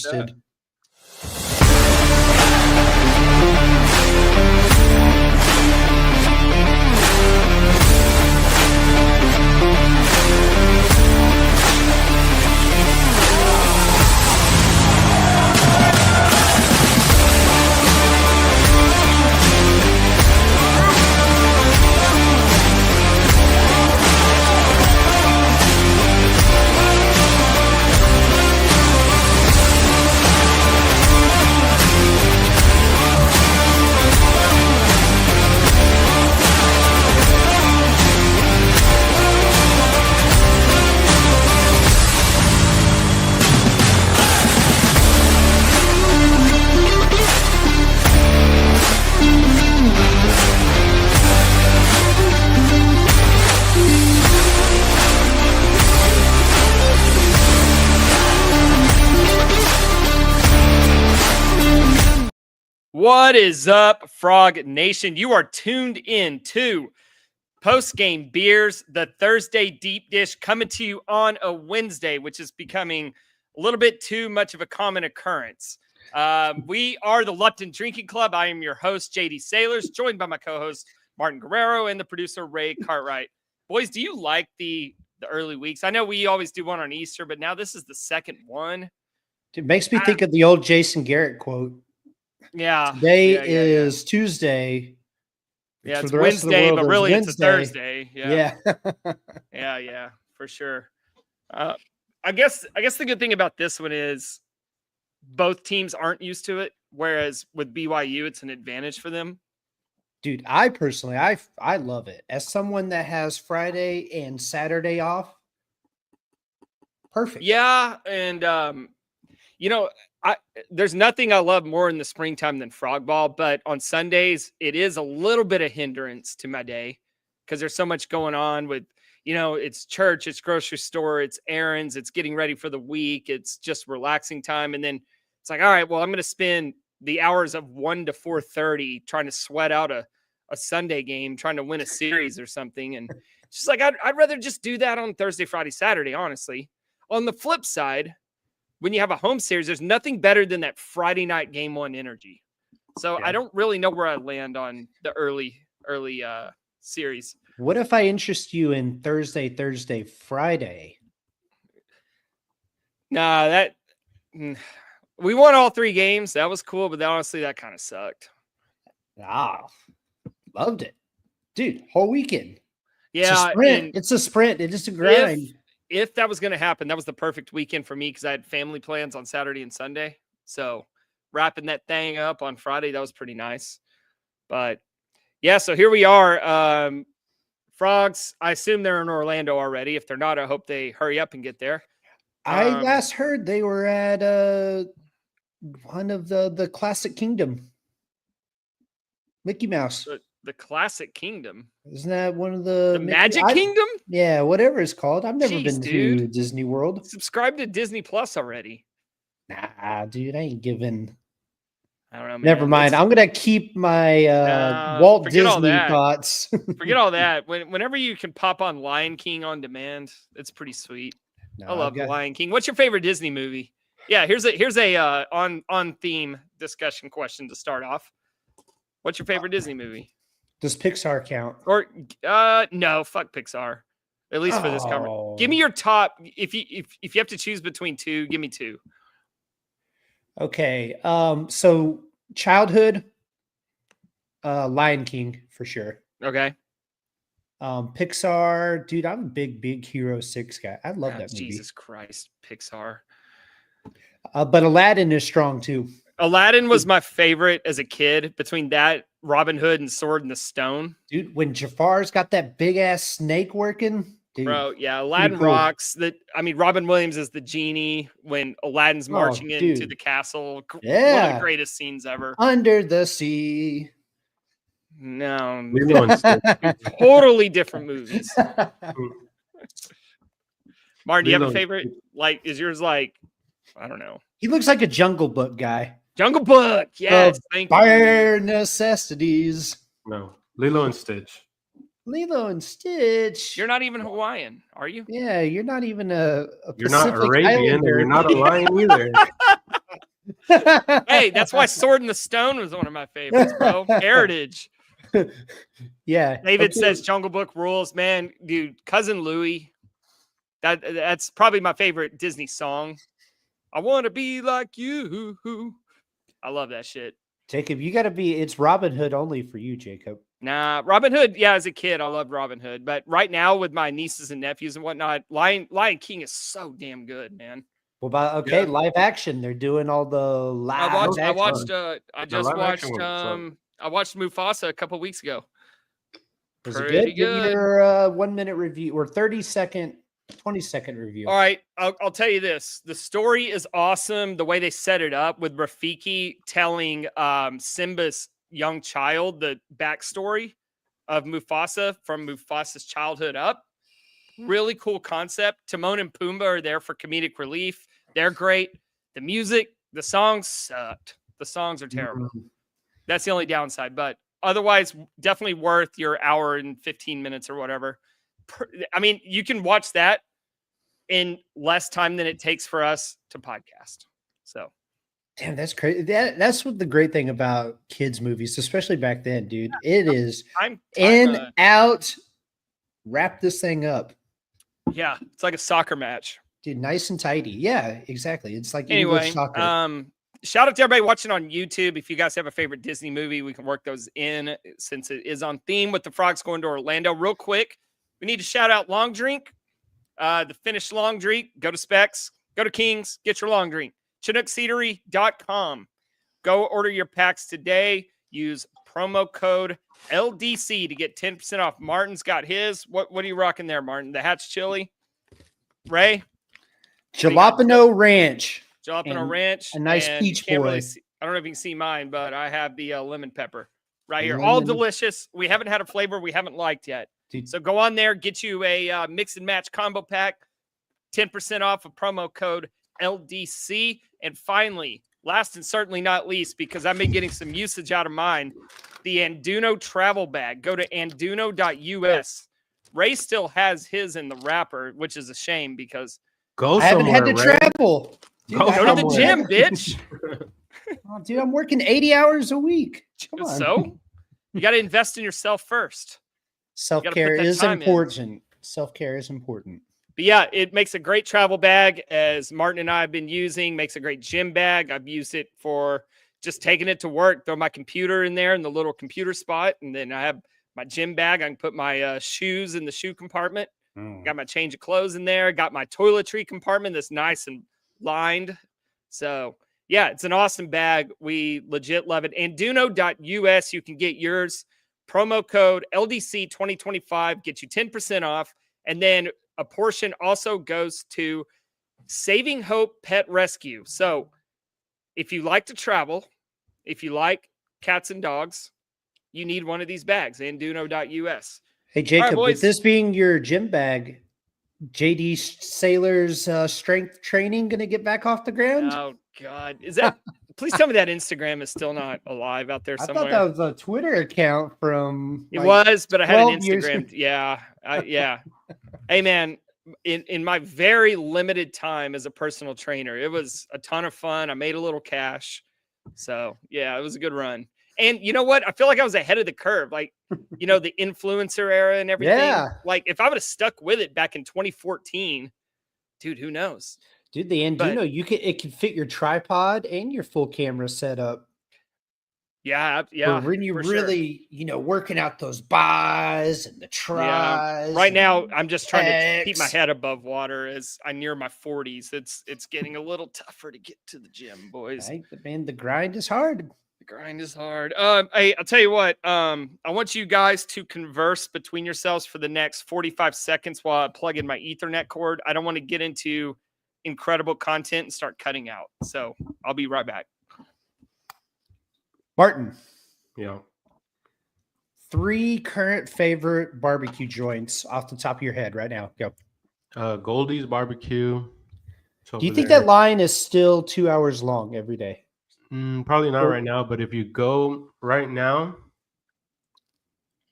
interested. What is up, Frog Nation? You are tuned in to Postgame Beers, the Thursday deep dish, coming to you on a Wednesday, which is becoming a little bit too much of a common occurrence. We are the Lupton Drinking Club. I am your host, JD Sailors, joined by my co-host, Martin Guerrero, and the producer, Ray Cartwright. Boys, do you like the early weeks? I know we always do one on Easter, but now this is the second one. It makes me think of the old Jason Garrett quote. Yeah. Today is Tuesday. Yeah, it's Wednesday, but really it's a Thursday. Yeah. Yeah, for sure. I guess the good thing about this one is both teams aren't used to it, whereas with BYU, it's an advantage for them. Dude, I personally, I love it. As someone that has Friday and Saturday off, perfect. Yeah, and there's nothing I love more in the springtime than frog ball, but on Sundays, it is a little bit of hindrance to my day because there's so much going on with, it's church, it's grocery store, it's errands, it's getting ready for the week, it's just relaxing time. And then it's like, all right, well, I'm going to spend the hours of 1 to 4:30 trying to sweat out a Sunday game, trying to win a series or something. And it's just like, I'd rather just do that on Thursday, Friday, Saturday, honestly. On the flip side, when you have a home series, there's nothing better than that Friday night game one energy. So I don't really know where I land on the early series. What if I interest you in Thursday, Friday? Nah, we won all 3 games. That was cool, but honestly, that kind of sucked. Loved it. Dude, whole weekend. Yeah. It's a sprint. It's just a grind. If that was going to happen, that was the perfect weekend for me because I had family plans on Saturday and Sunday. So wrapping that thing up on Friday, that was pretty nice. But yeah, so here we are. Frogs, I assume they're in Orlando already. If they're not, I hope they hurry up and get there. I last heard they were at one of the Classic Kingdom. Mickey Mouse. The Classic Kingdom. Isn't that one of the Magic Kingdom? Yeah, whatever it's called. I've never been to Disney World. Subscribe to Disney Plus already. Nah, dude, I ain't giving. I don't know. Man. Never mind. I'm gonna keep my Walt Disney thoughts. Forget all that. Whenever you can pop on Lion King on demand, it's pretty sweet. I love Lion King. What's your favorite Disney movie? Yeah, here's a on theme discussion question to start off. What's your favorite Disney movie? Does Pixar count? Or no, fuck Pixar. At least for this conversation. Give me your top. If you have to choose between 2, give me 2. Okay. So childhood, Lion King for sure. Okay. Pixar, dude, I'm a big Hero 6 guy. I love that movie. Jesus Christ, Pixar. But Aladdin is strong too. Aladdin was my favorite as a kid. Between that, Robin Hood, and Sword in the Stone. Dude, when Jafar's got that big ass snake working, dude, bro, yeah, Aladdin rocks. Robin Williams is the genie when Aladdin's marching into the castle. Yeah, one of the greatest scenes ever. Under the sea. No, totally different movies. Martin, do you have a favorite? Like, is yours like? I don't know. He looks like a Jungle Book guy. Jungle Book, yes. Thank you. Bare necessities. No, Lilo and Stitch. Lilo and Stitch. You're not even Hawaiian, are you? Yeah, you're not even a You're not Pacific Arabian, Islander. and you're not a lion either. Hey, that's why Sword in the Stone was one of my favorites, bro. Heritage. Yeah. David okay. says Jungle Book rules, man. Dude, Cousin Louie. That's probably my favorite Disney song. I want to be like you. I love that shit. Jacob, you got to be. It's Robin Hood only for you, Jacob. Nah, Robin Hood. Yeah, as a kid, I loved Robin Hood. But right now, with my nieces and nephews and whatnot, Lion King is so damn good, man. What about Yeah. live action? They're doing all the live. I action. watched. I just live watched. action one's fun. I watched Mufasa a couple weeks ago. Was it Pretty good? Give good. your 1 minute review or 30-second, 20-second review. All right, I'll tell you this. The story is awesome. The way they set it up with Rafiki telling Simba's young child the backstory of Mufasa from Mufasa's childhood up. Really cool concept. Timon and Pumbaa are there for comedic relief. They're great. The music, the songs sucked. The songs are terrible. That's the only downside, but otherwise, definitely worth your hour and 15 minutes or whatever. I mean, you can watch that in less time than it takes for us to podcast. So, damn, that's crazy. That's what the great thing about kids' movies, especially back then, dude. It is out. Wrap this thing up. Yeah, it's like a soccer match. Dude, nice and tidy. Yeah, exactly. It's like Anyway, English soccer. Shout out to everybody watching on YouTube. If you guys have a favorite Disney movie, we can work those in since it is on theme with the Frogs going to Orlando. Real quick, we need to shout out Long Drink. The finished long drink. Go to Specs. Go to Kings. Get your long drink. ChinookCeatery.com. Go order your packs today. Use promo code LDC to get 10% off. Martin's got his. What are you rocking there, Martin? The Hatch Chili? Ray? Jalapeno Ranch. Jalapeno Ranch. A nice peach boy. Really I don't know if you can see mine, but I have the lemon pepper right here. All delicious. We haven't had a flavor we haven't liked yet. Dude. So go on there, get you a mix and match combo pack, 10% off of promo code LDC. And finally, last and certainly not least, because I've been getting some usage out of mine, the Anduno travel bag. Go to anduno.us. Ray still has his in the wrapper, which is a shame because I haven't had to travel. Dude, go to the gym, bitch. Oh, dude, I'm working 80 hours a week. Come on. So you got to invest in yourself first. Self-care is important. Self-care is important. But yeah, it makes a great travel bag, as Martin and I have been using. Makes a great gym bag. I've used it for just taking it to work, throw my computer in there in the little computer spot. And then I have my gym bag. I can put my shoes in the shoe compartment. Got my change of clothes in there. Got my toiletry compartment that's nice and lined. So yeah, it's an awesome bag. We legit love it. Anduno.us. You can get yours. Promo code LDC 2025 gets you 10% off. And then a portion also goes to Saving Hope Pet Rescue. So if you like to travel, if you like cats and dogs, you need one of these bags. Anduno.us. Hey, Jacob, right, with this being your gym bag, JD Sailor's strength training going to get back off the ground? Oh, God. Is that... Please tell me that Instagram is still not alive out there somewhere. I thought that was a Twitter account from... It was, but I had an 12 years Instagram. Yeah. Yeah. Hey, man, in my very limited time as a personal trainer, it was a ton of fun. I made a little cash. So, yeah, it was a good run. And you know what? I feel like I was ahead of the curve. Like, you know, the influencer era and everything. Yeah. Like, if I would have stuck with it back in 2014, dude, who knows? Dude, the Anduno, it can fit your tripod and your full camera setup. Yeah, yeah. When you're really, working out those buys and the tries. Yeah. Right now, I'm just trying to keep my head above water as I near my 40s. It's getting a little tougher to get to the gym, boys. Right? Man, the grind is hard. The grind is hard. Hey, I'll tell you what. I want you guys to converse between yourselves for the next 45 seconds while I plug in my Ethernet cord. I don't want to get into incredible content and start cutting out. So I'll be right back. Martin. Yeah. 3 current favorite barbecue joints off the top of your head right now. Go. Goldie's Barbecue. Do you think that line is still 2 hours long every day? Probably not right now, but if you go right now.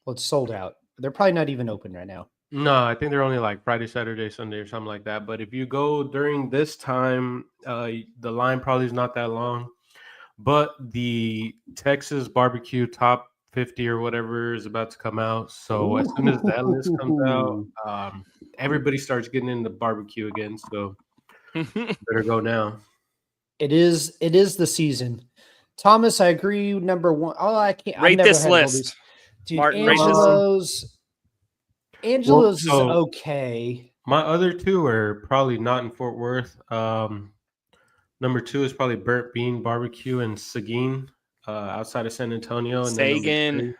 Well, it's sold out. They're probably not even open right now. No, I think they're only like Friday, Saturday, Sunday, or something like that. But if you go during this time, the line probably is not that long. But the Texas barbecue top 50 or whatever is about to come out. So as soon as that list comes out, everybody starts getting into barbecue again. So better go now. It is the season. Thomas, I agree. Number one. Oh, I can't rate this list. These. Dude, Martin, Angelo's is okay. My other two are probably not in Fort Worth. Number 2 is probably Burnt Bean Barbecue in Seguin, outside of San Antonio. And Sagan.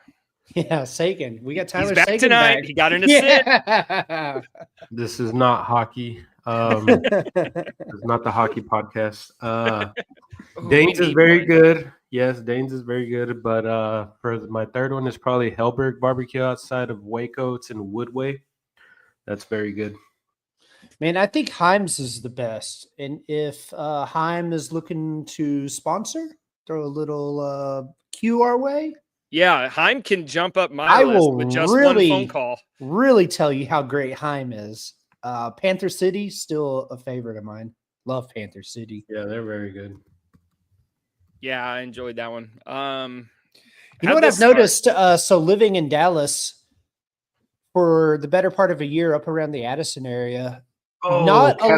Yeah, Sagan. We got Tyler He's back Sagan tonight. back. He got an assist. This is not hockey. It's not the hockey podcast. Danes is very good. Yes, Danes is very good. But for my third one is probably Hellberg Barbecue outside of Waco. It's in Woodway. That's very good. Man, I think Heim's is the best. And if Heim is looking to sponsor, throw a little Q our way. Yeah, Heim can jump up my list with just one phone call. Really tell you how great Heim is. Panther City, still a favorite of mine. Love Panther City. Yeah, they're very good. Yeah, I enjoyed that one. You know what I've noticed? So living in Dallas for the better part of a year up around the Addison area, not a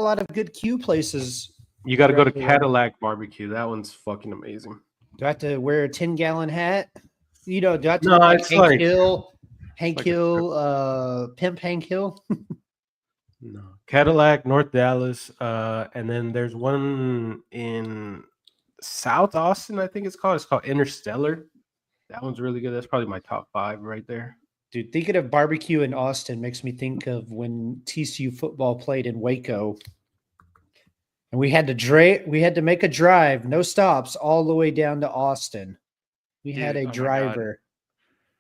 lot of good Q places. You got to go to Cadillac Barbecue. That one's fucking amazing. Do I have to wear a 10-gallon hat? You know, do I have to No, look like it's Hank Hill, Pimp Hank Hill? No. Cadillac, North Dallas, and then there's one in South Austin, I think it's called. It's called Interstellar. That one's really good. That's probably my top 5 right there. Dude, thinking of barbecue in Austin makes me think of when TCU football played in Waco. And we had to make a drive, no stops, all the way down to Austin. We had a driver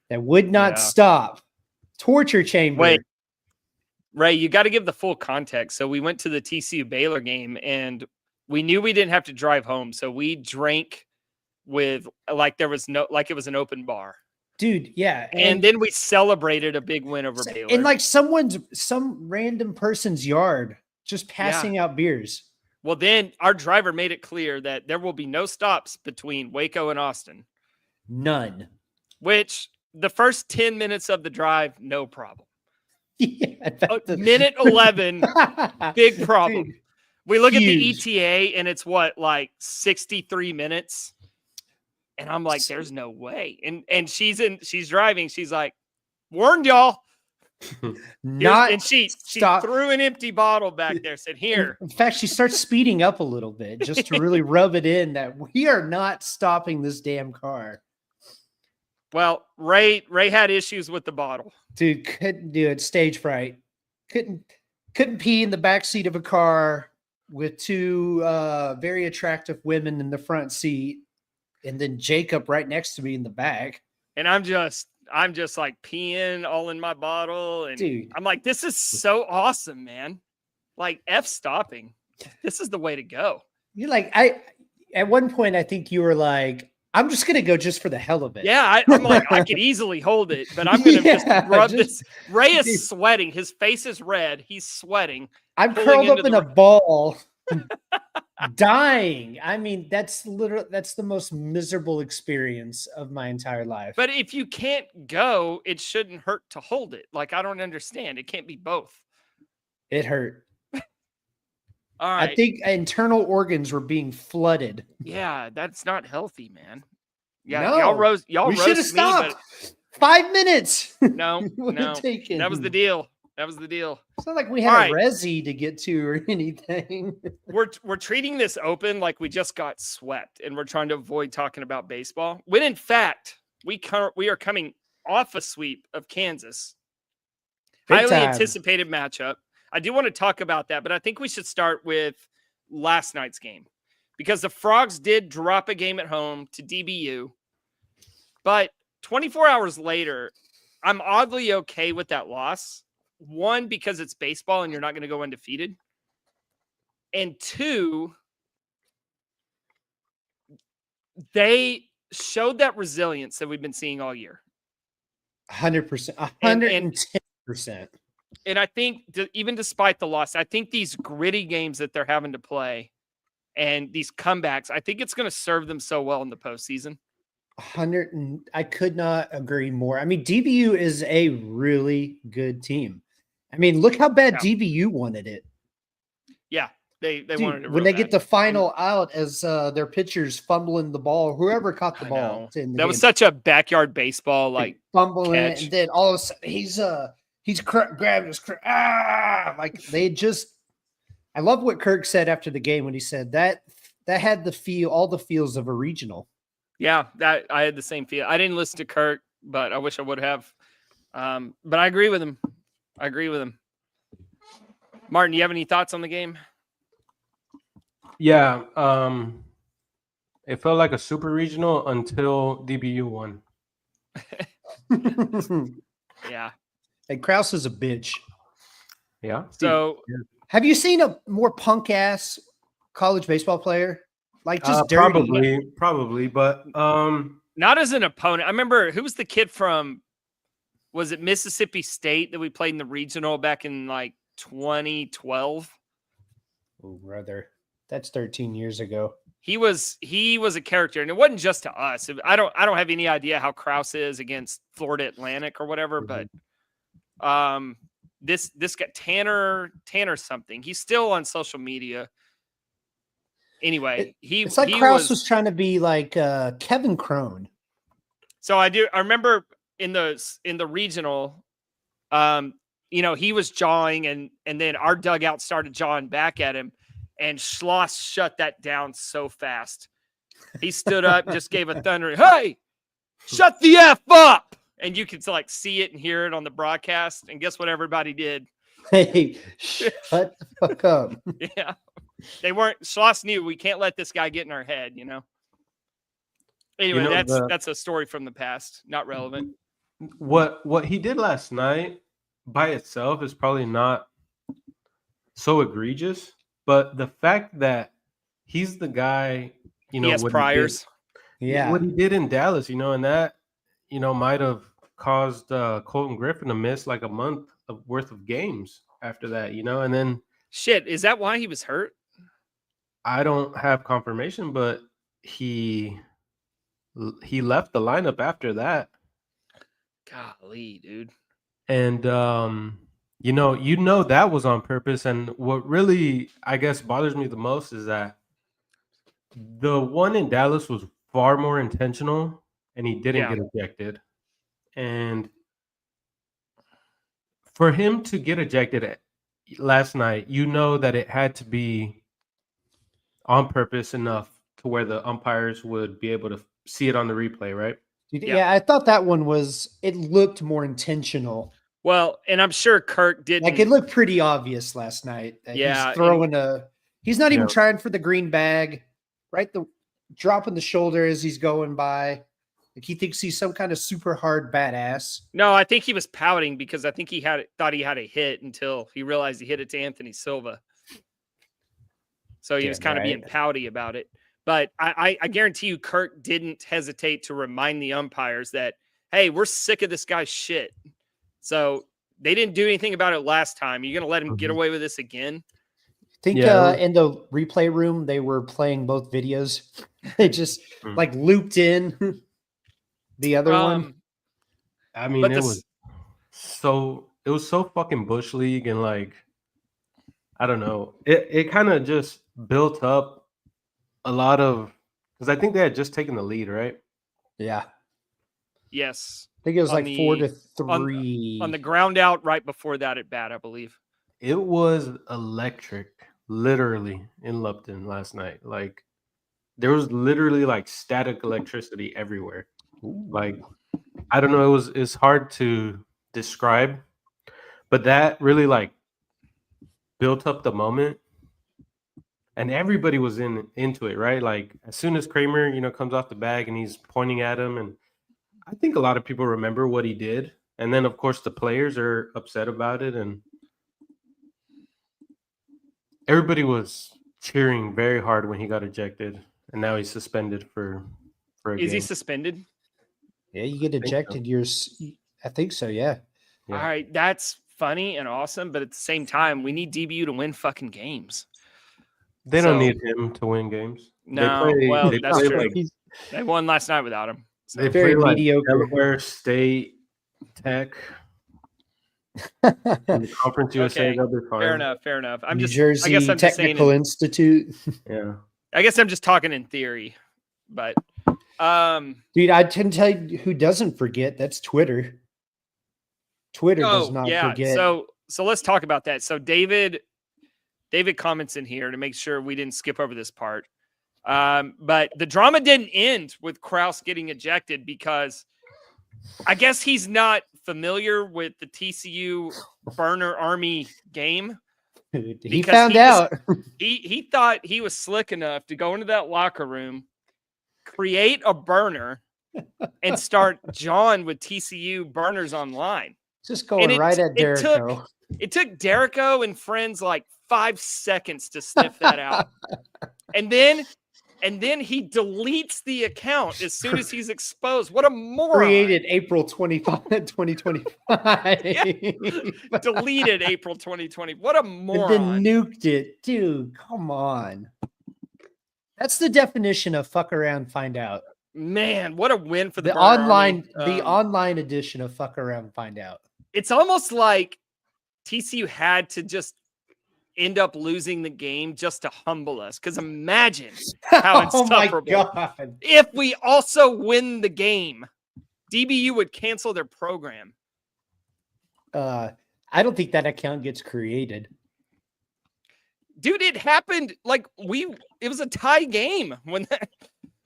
that would not stop. Torture chamber. Wait, Ray, you got to give the full context. So we went to the TCU Baylor game, and we knew we didn't have to drive home, so we drank with like it was an open bar. Dude, yeah. And then we celebrated a big win over Baylor. In like some random person's yard, just passing out beers. Well, then our driver made it clear that there will be no stops between Waco and Austin. None. Which the first 10 minutes of the drive, no problem. Yeah, minute 11, big problem. Dude, we look huge. At the ETA and it's like 63 minutes. And I'm like, there's no way. And she's driving. She's like, warned y'all. And she threw an empty bottle back there, said, here. In fact, she starts speeding up a little bit just to really rub it in that we are not stopping this damn car. Well, Ray had issues with the bottle. Dude, couldn't do it. Stage fright. Couldn't pee in the back seat of a car with 2 very attractive women in the front seat, and then Jacob right next to me in the back. And I'm just like peeing all in my bottle. And dude, I'm like, this is so awesome, man. Like F stopping. This is the way to go. You're like, at one point, I think you were like, I'm just going to go just for the hell of it. Yeah. I'm like, I could easily hold it, but I'm going to just rub this. Ray is sweating. His face is red. He's sweating. I'm curled up in a ball. Dying. I mean, that's the most miserable experience of my entire life. But if you can't go, it shouldn't hurt to hold it. Like, I don't understand. It can't be both. It hurt. All right. I think internal organs were being flooded. Yeah, that's not healthy, man. Yeah, no, y'all should have stopped. 5 minutes. No, that was the deal. It's not like we had a resi to get to or anything. We're treating this open like we just got swept, and we're trying to avoid talking about baseball. When in fact, we are coming off a sweep of Kansas. Highly anticipated matchup. I do want to talk about that, but I think we should start with last night's game because the Frogs did drop a game at home to DBU, but 24 hours later, I'm oddly okay with that loss. 1, because it's baseball and you're not going to go undefeated. And 2, they showed that resilience that we've been seeing all year. 100%. 110%. And I think even despite the loss, I think these gritty games that they're having to play and these comebacks. I think it's going to serve them so well in the postseason. I could not agree more. I mean, DBU is a really good team. I mean, look how bad DBU wanted it. Yeah, they Dude, wanted it when real they bad. get the final out as their pitchers fumbling the ball, whoever caught the ball in the that game, was such a backyard baseball like fumbling catch. it, and then all of a sudden he's grabbing his like they just. I love what Kirk said after the game when he said that had all the feels of a regional. Yeah, that I had the same feel. I didn't listen to Kirk, but I wish I would have. But I agree with him. Martin, you have any thoughts on the game? Yeah, it felt like a super regional until DBU won. Yeah. And Krause is a bitch. Yeah. So, have you seen a more punk ass college baseball player? Like just dirty? Probably, but not as an opponent. I remember who was the kid from, was it Mississippi State that we played in the regional back in like 2012? Oh, brother, that's 13 years ago. He was a character, and it wasn't just to us. I don't have any idea how Krause is against Florida Atlantic or whatever, but this guy Tanner something. He's still on social media. Anyway, it's like Krause was trying to be like Kevin Crone. So I remember in the regional, he was jawing, and then our dugout started jawing back at him, and Schloss shut that down so fast. He stood up and just gave a thundering, "Hey, shut the F up!" And you could like see it and hear it on the broadcast. And guess what everybody did? Hey, shut the fuck up. Yeah. They weren't. Schloss knew we can't let this guy get in our head, Anyway, that's a story from the past, not relevant. What he did last night by itself is probably not so egregious, but the fact that he's the guy, he has priors. What he did in Dallas, and that, might have caused Colton Griffin to miss like a month worth of games after that, and then shit, is that why he was hurt? I don't have confirmation, but he left the lineup after that. Golly, dude. And that was on purpose. And what really, I guess, bothers me the most is that the one in Dallas was far more intentional, and he didn't get ejected. And for him to get ejected last night, that it had to be on purpose enough to where the umpires would be able to see it on the replay, right? Yeah, I thought that one it looked more intentional. Well, and I'm sure Kirk didn't. Like it looked pretty obvious last night. He's throwing he's not even trying for the green bag, right? Dropping the shoulder as he's going by. Like he thinks he's some kind of super hard badass. No, I think he was pouting because I think thought he had a hit until he realized he hit it to Anthony Silva. So he was kind of being pouty about it. But I guarantee you Kirk didn't hesitate to remind the umpires that, hey, we're sick of this guy's shit. So they didn't do anything about it last time. You're going to let him get away with this again? I think in the replay room, they were playing both videos. They just like looped in the other one. I mean, it was so fucking Bush League, and like, I don't know. It kind of just built up a lot of, because I think they had just taken the lead, right? Yeah. Yes. I think it was like 4-3 on the ground out right before that at bat, I believe. It was electric, literally, in Lupton last night. Like there was literally like static electricity everywhere. Like I don't know, it's hard to describe, but that really like built up the moment, and everybody was into it, right? Like as soon as Kramer, comes off the bag and he's pointing at him, and I think a lot of people remember what he did, and then of course the players are upset about it, and everybody was cheering very hard when he got ejected, and now he's suspended for a game. Is he suspended? Yeah, you get ejected. I think so. Yeah. All right, that's funny and awesome, but at the same time, we need DBU to win fucking games. They don't So- need him to win games. No, well, they that's play true. like They won last night without him. So. they Very play like mediocre. Delaware State, Tech, in the Conference USA. Okay, They'll be fine. Fair enough. I'm New just Jersey I guess I'm just saying. Technical Institute. Yeah. I guess I'm just talking in theory, but Dude, I can tell you who doesn't forget. That's Twitter. Twitter does not forget. So let's talk about that. So David comments in here to make sure we didn't skip over this part. But the drama didn't end with Krause getting ejected because I guess he's not familiar with the TCU Burner Army game. Dude, he because found out. He thought he was slick enough to go into that locker room, create a burner, and start jawing with TCU burners online. Just going right at Derico. It took Derico and friends like 5 seconds to sniff that out. And then he deletes the account as soon as he's exposed. What a moron. Created April 25, 2025. Yeah. Deleted April 2020. What a moron. And then nuked it. Dude, come on. That's the definition of fuck around, find out. Man, what a win for the Burner online Army. the online edition of fuck around, find out. It's almost like TCU had to just end up losing the game just to humble us. Because imagine how insufferable. Oh my God. If we also win the game, DBU would cancel their program. I don't think that account gets created. Dude, it happened it was a tie game when that,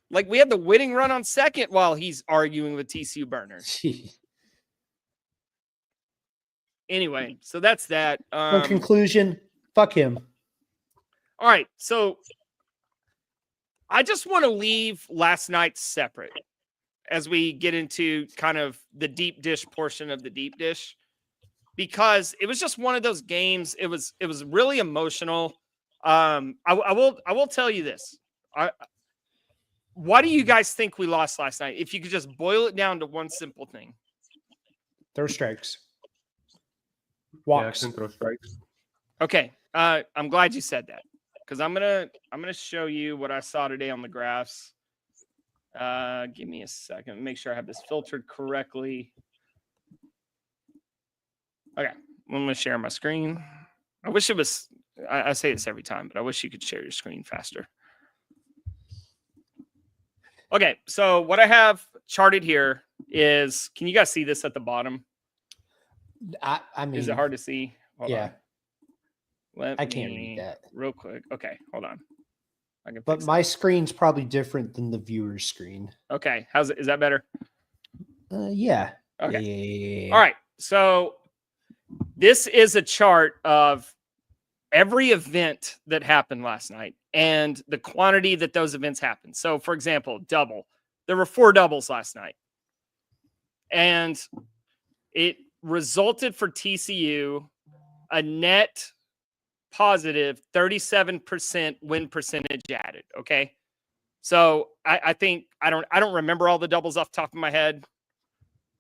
like we had the winning run on second while he's arguing with TCU burners. Jeez. Anyway, so that's that. In conclusion, fuck him. All right, so I just want to leave last night separate as we get into kind of the deep dish portion of the deep dish, because it was just one of those games. It was really emotional. I will tell you this. Why do you guys think we lost last night? If you could just boil it down to one simple thing. Throw strikes. Walks. Walks. Yeah, throw strikes. Okay. I'm glad you said that because I'm gonna show you what I saw today on the graphs. Give me a second. Make sure I have this filtered correctly. Okay, I'm gonna share my screen. I wish it was. I say this every time, but I wish you could share your screen faster. Okay, so what I have charted here is. Can you guys see this at the bottom? I mean, Is it hard to see? Hold yeah. on. I can't read that. Real quick. Okay, hold on. I can But fix my screen's probably different than the viewer's screen. that. Okay, is that better? Yeah. Okay. Yeah. All right. So this is a chart of every event that happened last night and the quantity that those events happened. So, for example, double. There were 4 doubles last night. And it resulted for TCU a net positive 37% win percentage added. Okay. So I think I don't remember all the doubles off the top of my head,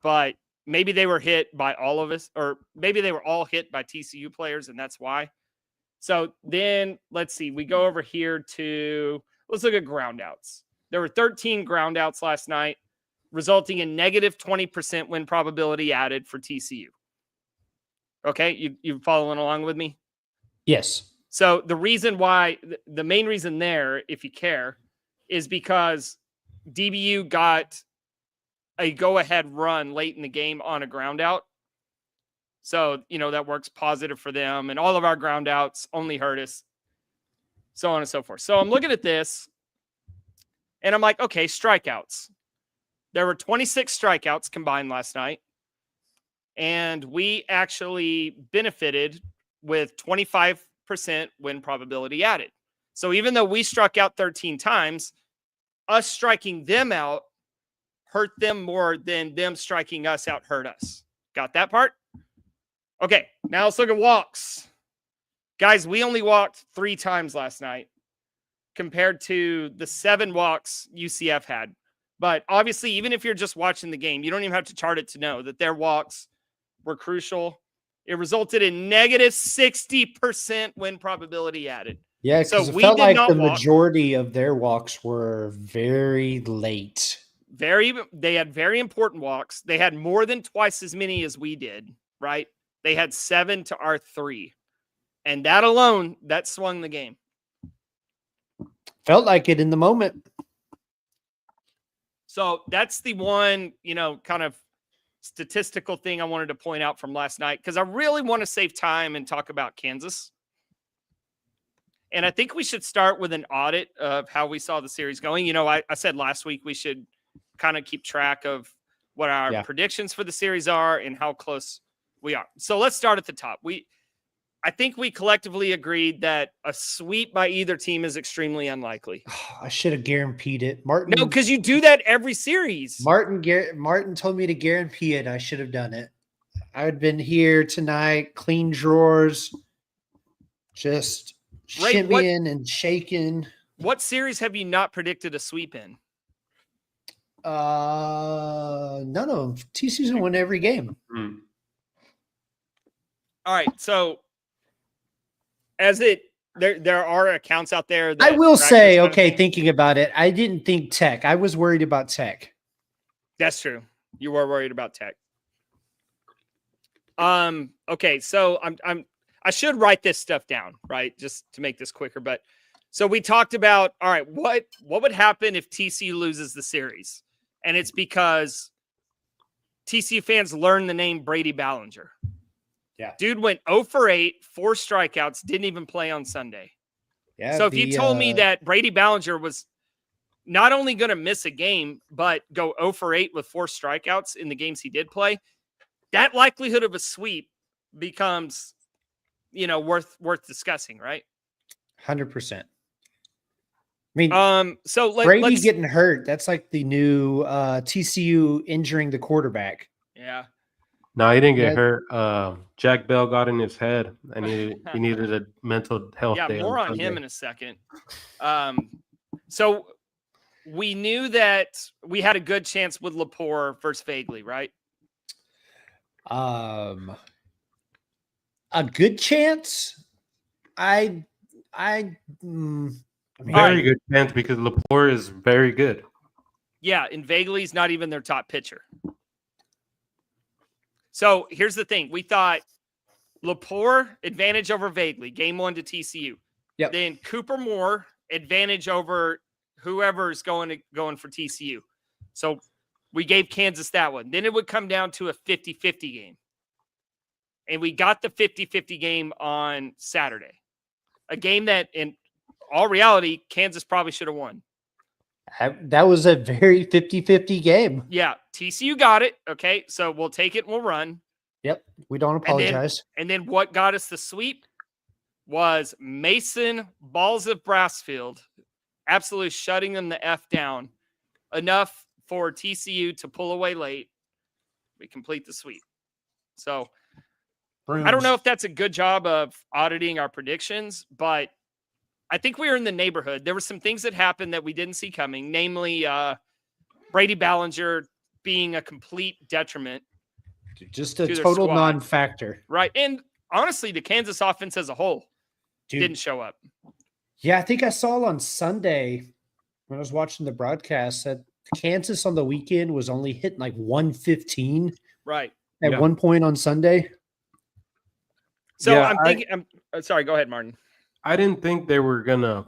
but maybe they were hit by all of us, or maybe they were all hit by TCU players, and that's why. So then let's see. We go over here to let's look at groundouts. There were 13 groundouts last night, resulting in negative 20% win probability added for TCU. Okay, you following along with me? Yes. So the reason why, the main reason there, if you care, is because DBU got a go-ahead run late in the game on a ground out. So, that works positive for them. And all of our ground outs only hurt us, so on and so forth. So I'm looking at this, and I'm like, okay, strikeouts. There were 26 strikeouts combined last night. And we actually benefited with 25% win probability added. So even though we struck out 13 times, us striking them out hurt them more than them striking us out hurt us. Got that part? Okay, now let's look at walks. Guys, we only walked 3 times last night compared to the 7 walks UCF had. But obviously, even if you're just watching the game, you don't even have to chart it to know that their walks were crucial. It resulted in negative 60% win probability added. Yeah, So because it we felt did like not the walk. majority of their walks were very late. They had very important walks. They had more than twice as many as we did, right? They had 7 to our 3. And that alone, that swung the game. Felt like it in the moment. So that's the one, kind of statistical thing I wanted to point out from last night, because I really want to save time and talk about Kansas. And I think we should start with an audit of how we saw the series going. I said last week we should kind of keep track of what our predictions for the series are and how close we are. So let's start at the top. I think we collectively agreed that a sweep by either team is extremely unlikely. I should have guaranteed it. Martin. No, because you do that every series. Martin told me to guarantee it. I should have done it. I had been here tonight, clean drawers, just shimmying and shaking. What series have you not predicted a sweep in? None of them. TCU's won every game. All right, so there are accounts out there that I will say, okay, thinking about it, I didn't think Tech. I was worried about Tech. That's true. You were worried about Tech. Okay, so I should write this stuff down, right? Just to make this quicker. But so we talked about, all right, what would happen if TCU loses the series? And it's because TCU fans learned the name Brady Ballinger. Yeah. Dude went 0 for 8, 4 strikeouts, didn't even play on Sunday. Yeah. So if you told me that Brady Ballinger was not only going to miss a game, but go 0 for 8 with 4 strikeouts in the games he did play, that likelihood of a sweep becomes, worth discussing, right? 100%. I mean, so Brady getting hurt, that's like the new TCU injuring the quarterback. Yeah. No, he didn't get hurt. Jack Bell got in his head, and he needed a mental health day. Yeah, more on him in a second. So we knew that we had a good chance with Lepore versus Vagley, right? A good chance. Very good chance because Lepore is very good. Yeah, and Vagley's not even their top pitcher. So here's the thing. We thought Lepore, advantage over Vagley, game 1 to TCU. Yep. Then Cooper Moore, advantage over whoever's going for TCU. So we gave Kansas that one. Then it would come down to a 50-50 game. And we got the 50-50 game on Saturday. A game that, in all reality, Kansas probably should have won. That was a very 50-50 game. Yeah, TCU got it. Okay, so we'll take it and we'll run. Yep, we don't apologize. And then what got us the sweep was Mason Balls of Brassfield absolutely shutting them the F down enough for TCU to pull away late. We complete the sweep. So I don't know if that's a good job of auditing our predictions, but I think we were in the neighborhood. There were some things that happened that we didn't see coming, namely Brady Ballinger being a complete detriment. Just a total non-factor. Right. And honestly, the Kansas offense as a whole didn't show up. Yeah, I think I saw on Sunday when I was watching the broadcast that Kansas on the weekend was only hitting like 115. Right. At one point on Sunday. So I'm thinking, sorry, go ahead, Martin. I didn't think they were going to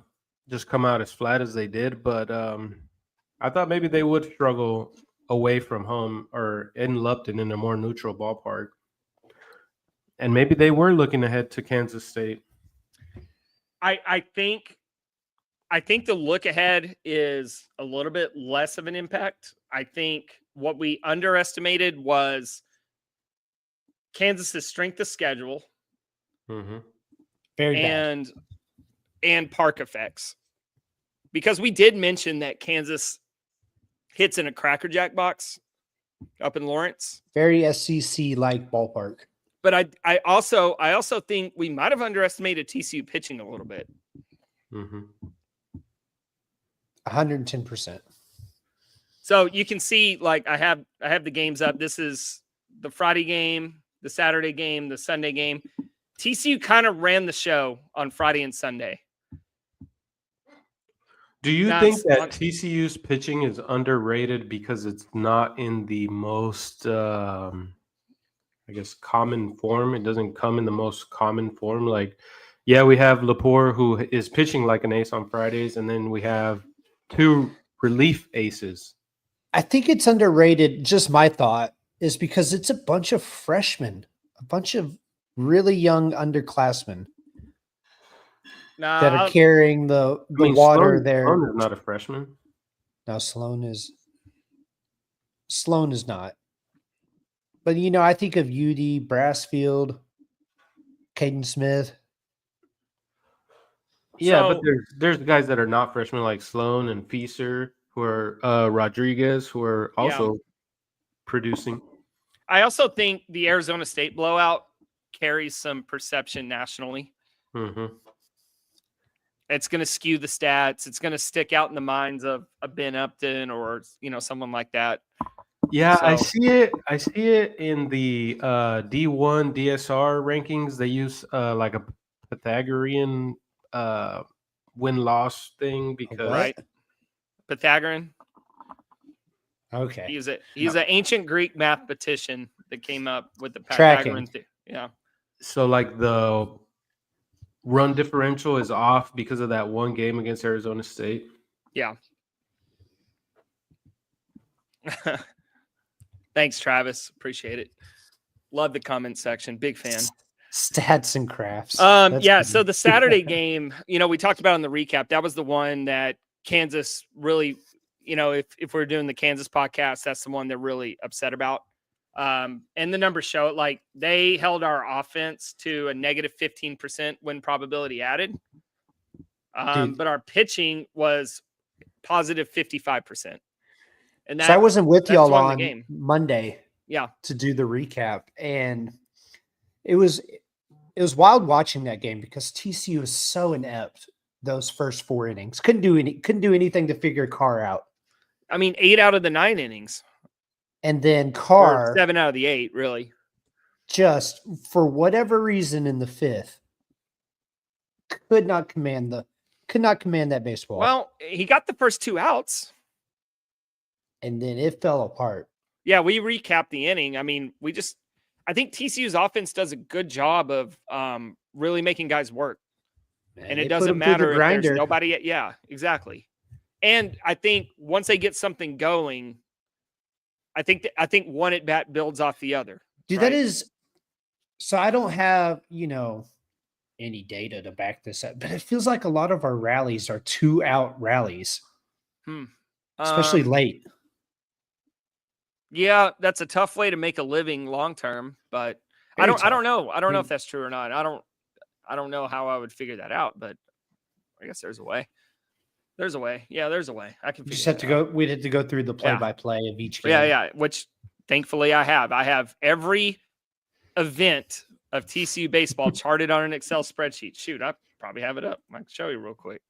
just come out as flat as they did, but I thought maybe they would struggle away from home or in Lupton in a more neutral ballpark. And maybe they were looking ahead to Kansas State. I think the look ahead is a little bit less of an impact. I think what we underestimated was Kansas's strength of schedule. Mm-hmm. Very bad. And park effects. Because we did mention that Kansas hits in a Cracker Jack box up in Lawrence. Very SEC-like ballpark. But I also think we might have underestimated TCU pitching a little bit. Mm-hmm. 110%. So you can see, like, I have the games up. This is the Friday game, the Saturday game, the Sunday game. TCU kind of ran the show on Friday and Sunday. Do you Nah, think that on- TCU's pitching is underrated because it's not in the most, I guess, common form? It doesn't come in the most common form. Like, yeah, we have Lepore who is pitching like an ace on Fridays, and then we have two relief aces. I think it's underrated. Just my thought is because it's a bunch of freshmen, a bunch of really young underclassmen that are nah, carrying the I mean, water there. Sloan is not a freshman. Now Sloan is not. But I think of UD, Brassfield, Caden Smith. Yeah, but So- there's guys that are not freshmen like Sloan and Feaser, who are Rodriguez, who are Yeah. also producing. I also think the Arizona State blowout carries some perception nationally. Mm-hmm. It's going to skew the stats. It's going to stick out in the minds of a Ben Upton or someone like that. Yeah, I So- see it. I see it in the D1 DSR rankings. They use like a Pythagorean win-loss thing because Right. Pythagorean. Okay. He's an ancient Greek mathematician that came up with the Tracking. Pythagorean theorem. Yeah. so like the run differential is off because of that one game against Arizona State. Yeah. Thanks, Travis. Appreciate it. Love the comment section. Big fan. Stats and crafts. That's Yeah. good. So the Saturday game, we talked about in the recap, that was the one that Kansas really, if we're doing the Kansas podcast, that's the one they're really upset about. And the numbers show it. Like, they held our offense to a negative 15% win probability added. But our pitching was positive 55%. And So I wasn't with that's y'all won the on game. Monday Yeah. to do the recap, and it was wild watching that game because TCU was so inept those first 4 innings. Couldn't do anything to figure Carr out. I mean, 8 out of the 9 innings. And then Or Carr 7 out of the 8, really. just for whatever reason in the 5th could not command that baseball. Well, he got the first 2 outs. And then it fell apart. Yeah, we recapped the inning. I mean, I think TCU's offense does a good job of really making guys work. Man, And they it put doesn't him through the matter if there's grinder. nobody. Yeah, exactly. And I think once they get something going, I think one at bat builds off the other. Dude, right? that is so I don't have, any data to back this up, but it feels like a lot of our rallies are 2-out rallies, especially late. Yeah, that's a tough way to make a living long term, but I don't know. I don't know if that's true or not. I don't know how I would figure that out, but I guess there's a way. There's a way. Yeah, there's a way. I can We just figure had that to out. go. We had to go through the play-by-play of each game. Yeah, which thankfully I have. I have every event of TCU baseball charted on an Excel spreadsheet. Shoot, I probably have it up. I can show you real quick.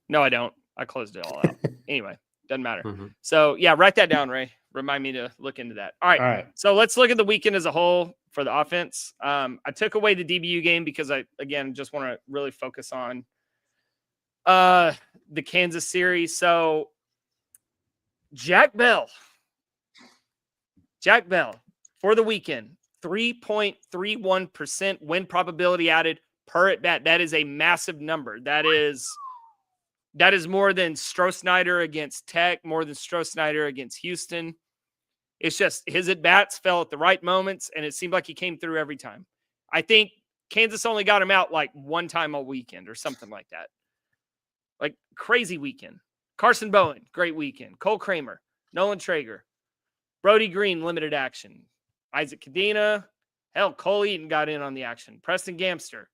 No, I don't. I closed it all out. Anyway, doesn't matter. Mm-hmm. So yeah, write that down, Ray. Remind me to look into that. All right. So let's look at the weekend as a whole for the offense. I took away the DBU game because I, again, just want to really focus on the Kansas series. So Jack Bell for the weekend, 3.31% win probability added per at bat. That is a massive number. That is more than Stroh-Snyder against Tech, more than Stroh-Snyder against Houston. It's just his at-bats fell at the right moments, and it seemed like he came through every time. I think Kansas only got him out like one time all weekend or something like that. Like, crazy weekend. Carson Bowen, great weekend. Cole Kramer, Nolan Traeger, Brody Green, limited action. Isaac Cadena, hell, Cole Eaton got in on the action. Preston Gamster.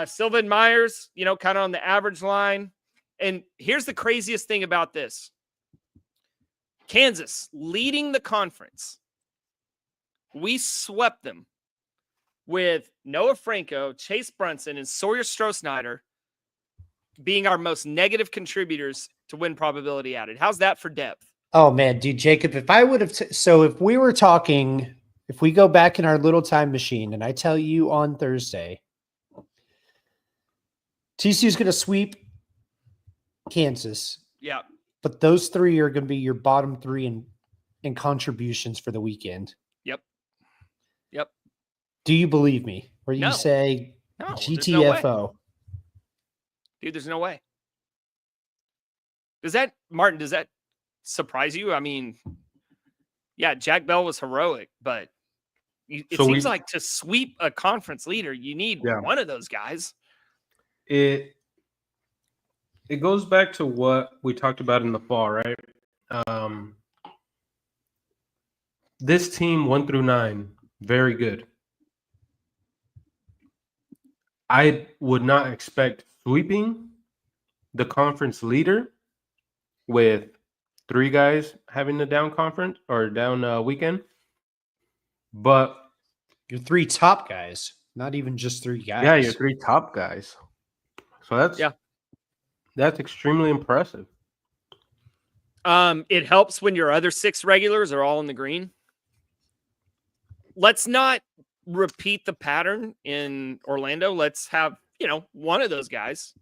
Sylvan Myers, kind of on the average line. And here's the craziest thing about this. Kansas leading the conference. We swept them with Noah Franco, Chase Brunson, and Sawyer Stroh-Snyder being our most negative contributors to win probability added. How's that for depth? Oh man, dude, Jacob, if I would have, if we were talking, if we go back in our little time machine and I tell you on Thursday, TCU's going to sweep Kansas. Yeah. But those three are going to be your bottom three in contributions for the weekend. Yep. Do you believe me? Or you No. say No, there's no way. GTFO? Dude, there's no way. Martin, does that surprise you? I mean, yeah, Jack Bell was heroic, but it seems like to sweep a conference leader, you need one of those guys. It goes back to what we talked about in the fall, right? This team 1 through 9, very good. I would not expect sweeping the conference leader with 3 guys having a down conference or down weekend. But your 3 top guys, not even just 3 guys. Yeah, your 3 top guys. So that's extremely impressive. It helps when your other 6 regulars are all in the green. Let's not repeat the pattern in Orlando. Let's have, one of those guys.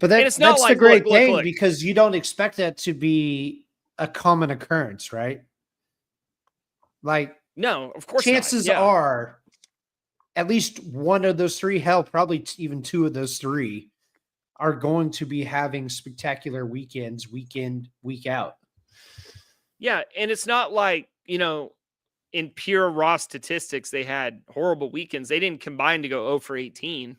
But that's like, the great thing because you don't expect that to be a common occurrence, right? Like, no, of course chances are at least one of those 3, hell, probably even 2 of those 3 are going to be having spectacular weekends, week out. Yeah. And it's not like, in pure raw statistics, they had horrible weekends. They didn't combine to go 0 for 18.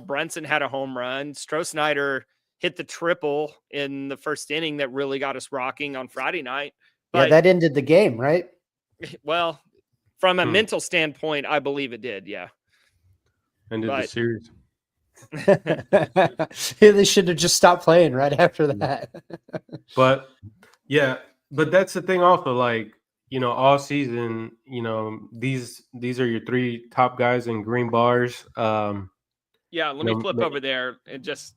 Brunson had a home run. Stroh-Snyder hit the triple in the first inning that really got us rocking on Friday night. But, that ended the game, right? Well, from a mental standpoint, I believe it did. Yeah. Ended the series. They should have just stopped playing right after that. But that's the thing also, like, all season, these are your 3 top guys in green bars. Yeah, let me flip over there and just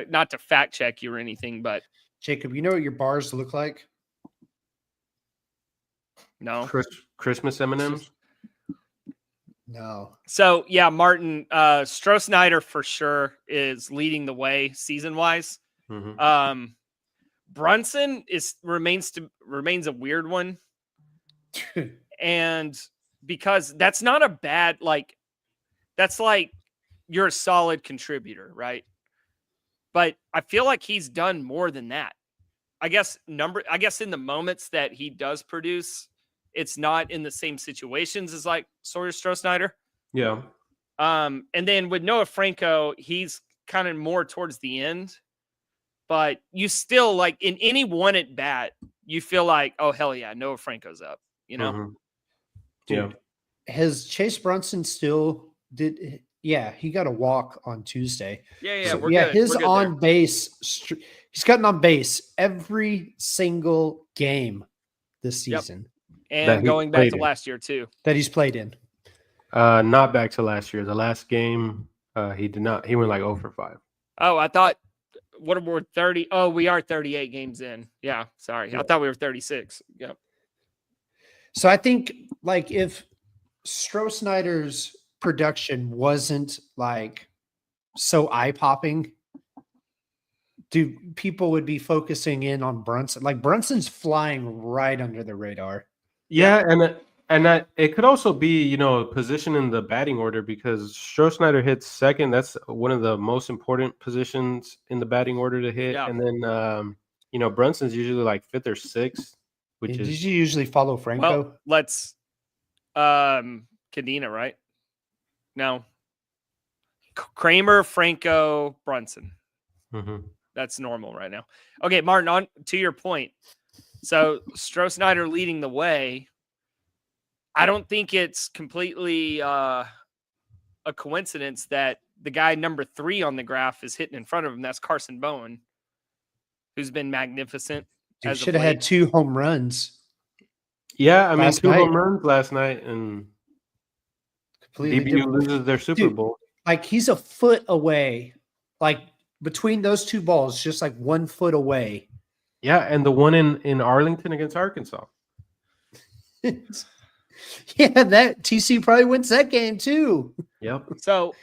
not to fact check you or anything, but Jacob, you know what your bars look like? No. Christmas M&Ms? No. So, yeah, Martin, Stroh-Snyder for sure is leading the way season-wise. Mm-hmm. Brunson remains a weird one. And because that's not a bad, that's like you're a solid contributor, right? But I feel like he's done more than that. I guess in the moments that he does produce, it's not in the same situations as like Sawyer Stroh-Snyder. Yeah. And then with Noah Franco, he's kind of more towards the end. But you still, like, in any one at bat, you feel like, oh, hell yeah, Noah Franco's up, Mm-hmm. Dude, has Chase Brunson still did? Yeah, he got a walk on Tuesday. Yeah, so, we're good. His we're good on base, he's gotten on base every single game this season. Yep. And going back to last year too. That he's played in. Not back to last year. The last game, he did not. He went like 0 for 5. Oh, I thought. What are we 30? Oh, we are 38 games in. Yeah, sorry. Yeah. I thought we were 36. Yep. So I think, like, if Stroh-Snyder's production wasn't like so eye-popping, people would be focusing in on Brunson. Like, Brunson's flying right under the radar. Yeah, and it could also be, position in the batting order because Stroh-Snyder hits second. That's one of the most important positions in the batting order to hit. Yeah. And then, Brunson's usually like 5th or 6th. Did you usually follow Franco? Well, let's Cadena, right? No. Kramer, Franco, Brunson. Mm-hmm. That's normal right now. Okay, Martin, on to your point. So Stroh-Snyder leading the way. I don't think it's completely a coincidence that the guy number 3 on the graph is hitting in front of him. That's Carson Bowen, who's been magnificent. Dude, should have had 2 home runs. Yeah, I mean, 2 home runs last night, and completely DBU loses their Super Bowl. Like, he's a foot away. Like, between those 2 balls, just like 1 foot away. Yeah, and the one in Arlington against Arkansas. Yeah, that TC probably wins that game too. Yep. So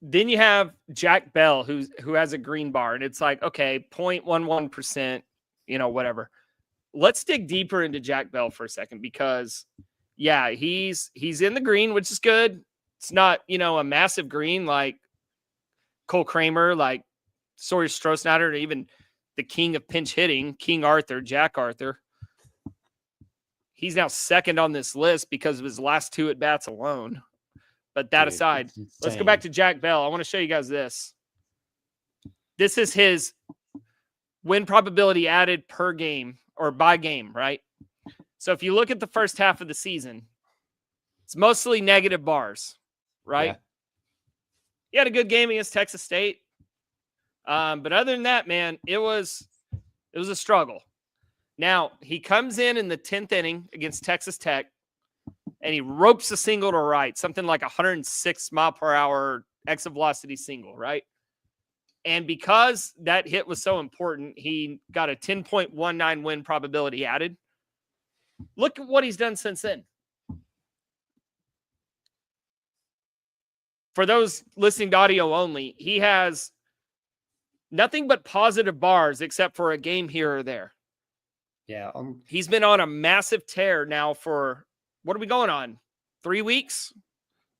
Then you have Jack Bell, who has a green bar, and it's like, okay, 0.11%, whatever. Let's dig deeper into Jack Bell for a second because, yeah, he's in the green, which is good. It's not, a massive green like Cole Kramer, like Sawyer Strohsnyder, or even the king of pinch hitting, King Arthur, Jack Arthur. He's now second on this list because of his last 2 at-bats alone. But that aside, let's go back to Jack Bell. I want to show you guys this. This is his win probability added per game or by game, right? So if you look at the first half of the season, it's mostly negative bars, right? Yeah. He had a good game against Texas State. But other than that, man, it was a struggle. Now, he comes in the 10th inning against Texas Tech, and he ropes a single to right, something like 106 mile per hour exit velocity single, right? And because that hit was so important, he got a 10.19 win probability added. Look at what he's done since then. For those listening to audio only, he has nothing but positive bars except for a game here or there. Yeah. He's been on a massive tear now for, what are we going on? 3 weeks?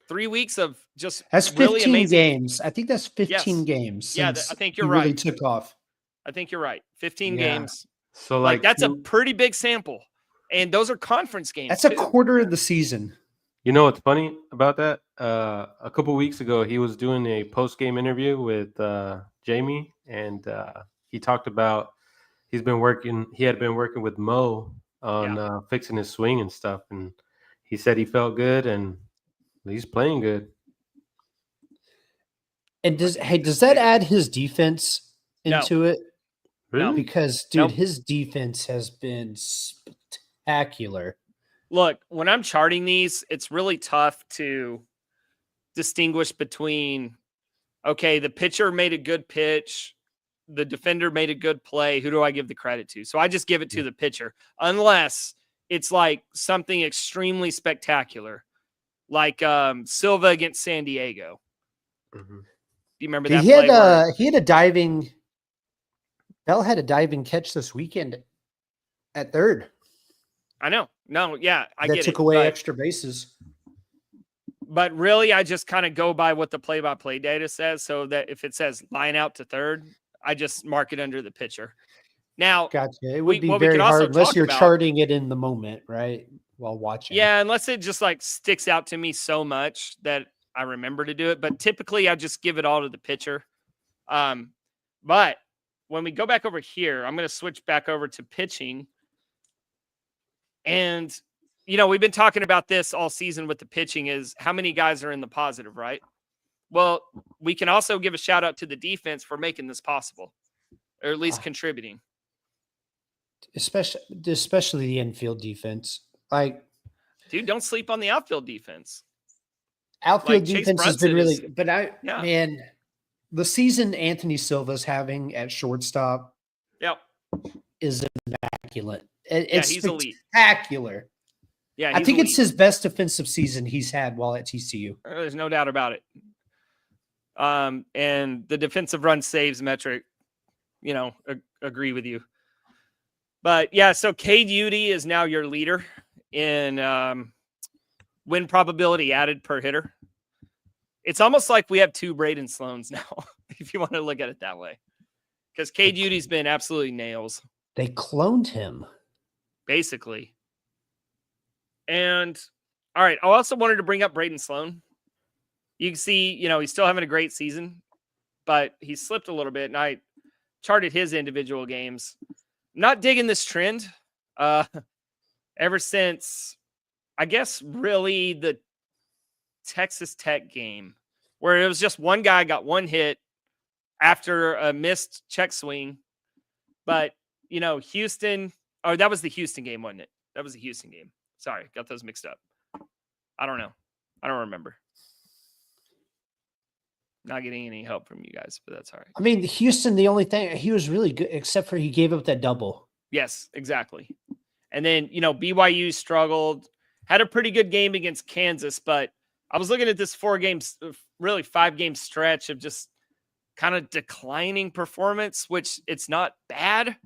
3 weeks of just that's 15 really amazing games. I think that's 15 games. Yeah, I think you're right. Really took off. I think you're right. 15 games. So like that's a pretty big sample. And those are conference games. That's a quarter of the season. You know what's funny about that? A couple weeks ago, he was doing a post-game interview with Jamie, and he talked about he had been working with Mo on fixing his swing and stuff, and he said he felt good and he's playing good. And does that add his defense into it? Really? Because dude, his defense has been spectacular. Look, when I'm charting these, it's really tough to distinguish between, okay, the pitcher made a good pitch, the defender made a good play. Who do I give the credit to? So I just give it to the pitcher, unless it's like something extremely spectacular, like Silva against San Diego. Mm-hmm. Do you remember that play? He had a diving. Bell had a diving catch this weekend at third. I know. No, yeah, I get it. That took away but, extra bases. But really, I just kind of go by what the play-by-play data says. So that if it says line out to third, I just mark it under the pitcher. Now, gotcha. It would be very hard unless you're charting it in the moment, right? While watching. Yeah, unless it just like sticks out to me so much that I remember to do it. But typically, I just give it all to the pitcher. But when we go back over here, I'm going to switch back over to pitching. And, we've been talking about this all season with the pitching is how many guys are in the positive, right? Well, we can also give a shout out to the defense for making this possible, or at least contributing. Especially the infield defense. Like, dude, don't sleep on the outfield defense. Outfield defense has been really good. But man, the season Anthony Silva's having at shortstop is immaculate. It's he's elite. Spectacular. Yeah, I think it's his best defensive season he's had while at TCU. There's no doubt about it. And the defensive run saves metric, agree with you. But yeah, so Cade Udy is now your leader in win probability added per hitter. It's almost like we have 2 Braden Sloans now, if you want to look at it that way. Because Cade Udy's been absolutely nails. They cloned him. Basically. And all right, I also wanted to bring up Braden Sloan. You can see, he's still having a great season, but he slipped a little bit, and I charted his individual games. I'm not digging this trend. Ever since, I guess, really the Texas Tech game, where it was just one guy got one hit after a missed check swing. But, Houston, that was the Houston game, wasn't it? That was the Houston game. Sorry, got those mixed up. I don't know. I don't remember. Not getting any help from you guys, but that's all right. I mean, Houston, the only thing, he was really good, except for he gave up that double. Yes, exactly. And then, BYU struggled, had a pretty good game against Kansas, but I was looking at this 5-game stretch of just kind of declining performance, which it's not bad,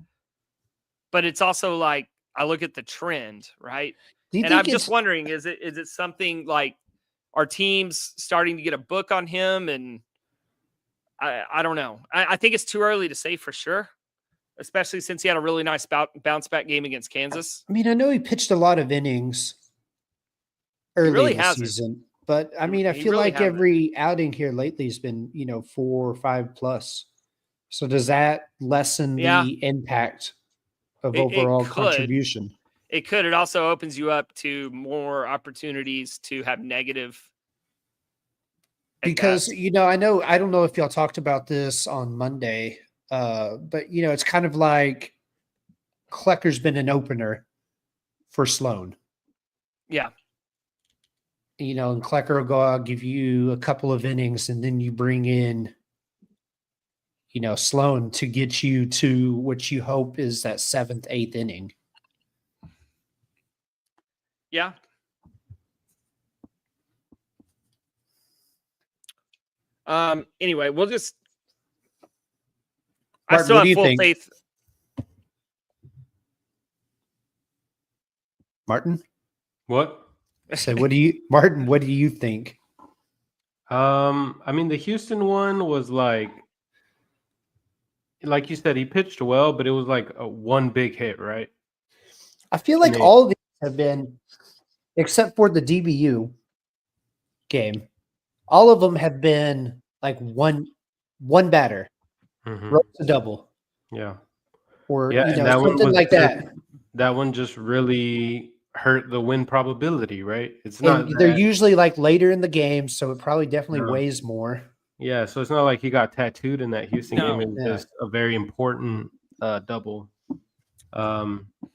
but it's also like I look at the trend, right? And I'm just wondering, is it something like our teams starting to get a book on him? And I don't know. I think it's too early to say for sure, especially since he had a really nice bounce back game against Kansas. I mean, I know he pitched a lot of innings early in the season, but I mean, I feel like every outing here lately has been, 4 or 5 plus. So does that lessen the impact of overall contribution? It could. It also opens you up to more opportunities to have negative. Because, I don't know if y'all talked about this on Monday, but, it's kind of like Klecker's been an opener for Sloan. Yeah. And Klecker will go out, give you a couple of innings, and then you bring in, Sloan to get you to what you hope is that 7th, 8th inning. Yeah. Anyway, we'll just. Martin, I still have full faith. Martin? What? So Martin, what do you think? I mean, the Houston one was like you said, he pitched well, but it was like one big hit, right? I feel like all of these have been, except for the DBU game, all of them have been like one batter, wrote a double. Yeah. Or, something like that. That one just really hurt the win probability, right? It's not. They're usually like later in the game, so it probably definitely weighs more. Yeah, so it's not like he got tattooed in that Houston game. It was just a very important double.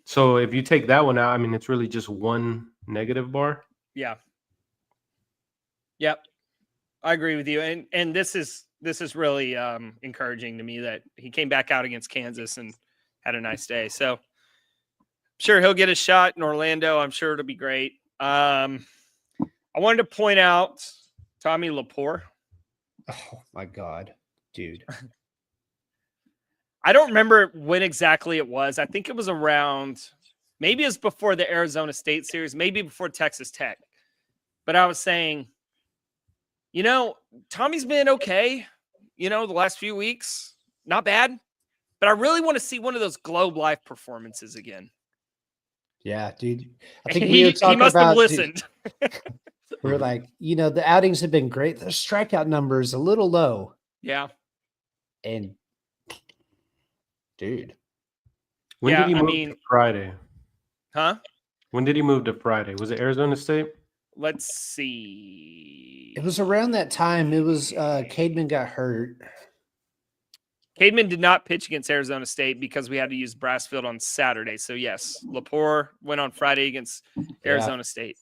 So if you take that one out, I mean, it's really just one negative bar. Yeah. Yep. I agree with you. And this is really encouraging to me that he came back out against Kansas and had a nice day. So sure, he'll get a shot in Orlando. I'm sure it'll be great. I wanted to point out Tommy Lepore. Oh my God, dude. I don't remember when exactly it was. I think it was around, maybe it was before the Arizona State series, maybe before Texas Tech. But I was saying, Tommy's been okay, the last few weeks. Not bad. But I really want to see one of those Globe Life performances again. Yeah, dude. I think he must have listened. We're like, the outings have been great. The strikeout number is a little low. Yeah. And dude. When did he move to Friday? Huh? When did he move to Friday? Was it Arizona State? Let's see. It was around that time. It was Cademan got hurt. Cademan did not pitch against Arizona State because we had to use Brassfield on Saturday. So, yes, Lepore went on Friday against Arizona State.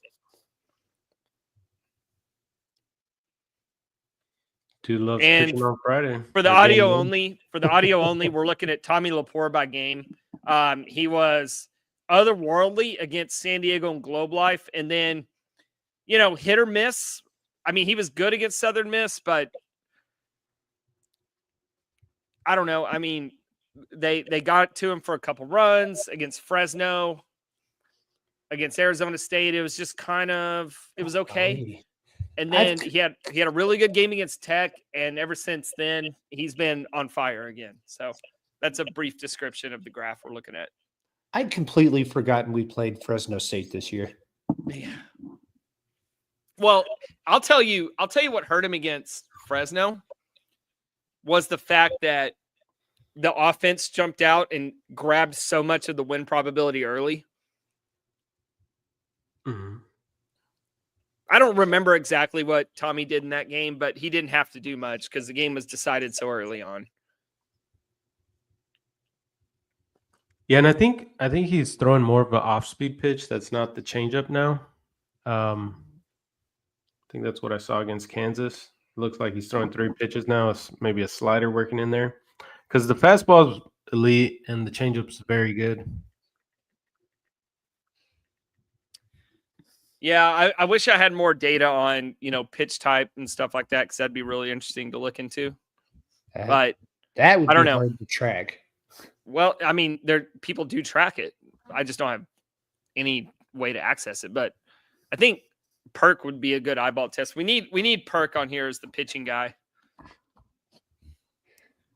Dude loves pitching on Friday. For the audio only, we're looking at Tommy Lepore by game. He was otherworldly against San Diego and Globe Life. And then, hit or miss. I mean, he was good against Southern Miss, but I don't know. I mean, they got to him for a couple runs against Fresno, against Arizona State. It was just it was okay. And then he had a really good game against Tech, and ever since then he's been on fire again. So that's a brief description of the graph we're looking at. I'd completely forgotten we played Fresno State this year. Yeah. Well, I'll tell you what hurt him against Fresno was the fact that the offense jumped out and grabbed so much of the win probability early. Mm-hmm. I don't remember exactly what Tommy did in that game, but he didn't have to do much because the game was decided so early on. Yeah, and I think he's throwing more of an off-speed pitch. That's not the changeup now. I think that's what I saw against Kansas. It looks like he's throwing 3 pitches now. It's maybe a slider working in there. Because the fastball is elite and the changeup's very good. Yeah, I wish I had more data on, pitch type and stuff like that, because that'd be really interesting to look into. But that would I don't be know. hard to track. Well, I mean, people do track it. I just don't have any way to access it. But I think Perk would be a good eyeball test. We need Perk on here as the pitching guy.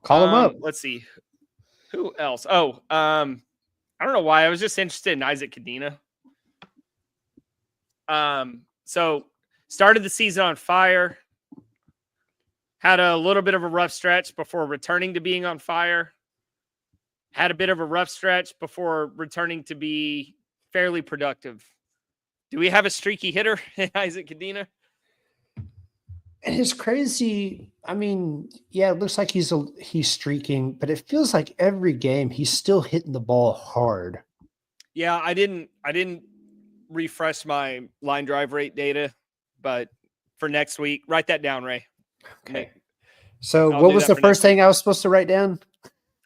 Call him up. Let's see. Who else? Oh, I don't know why. I was just interested in Isaac Cadena. So started the season on fire. Had a little bit of a rough stretch before returning to being on fire. Had a bit of a rough stretch before returning to be fairly productive. Do we have a streaky hitter in Isaac Cadena? And it's crazy. I mean, yeah, it looks like he's streaking, but it feels like every game he's still hitting the ball hard. Yeah, I didn't refresh my line drive rate data, but for next week, write that down, Ray. Okay. So I'll what do was that the for first next thing I was supposed to write down?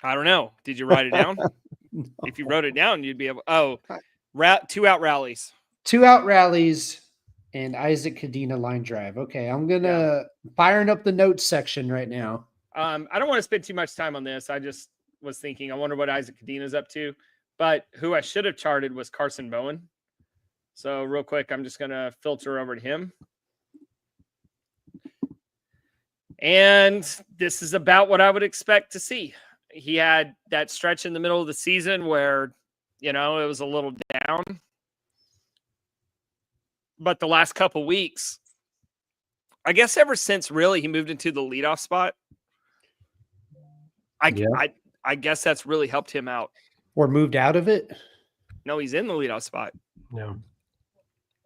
I don't know. Did you write it down? No. If you wrote it down, you'd be able. Oh, 2-out rallies. 2-out rallies and Isaac Cadena line drive. Okay, I'm gonna firing up the notes section right now. I don't want to spend too much time on this. I just was thinking, I wonder what Isaac Cadena's up to. But who I should have charted was Carson Bowen. So real quick, I'm just gonna filter over to him. And this is about what I would expect to see. He had that stretch in the middle of the season where, it was a little down. But the last couple weeks, I guess ever since really he moved into the leadoff spot, I guess that's really helped him out. Or moved out of it? No, he's in the leadoff spot. Yeah.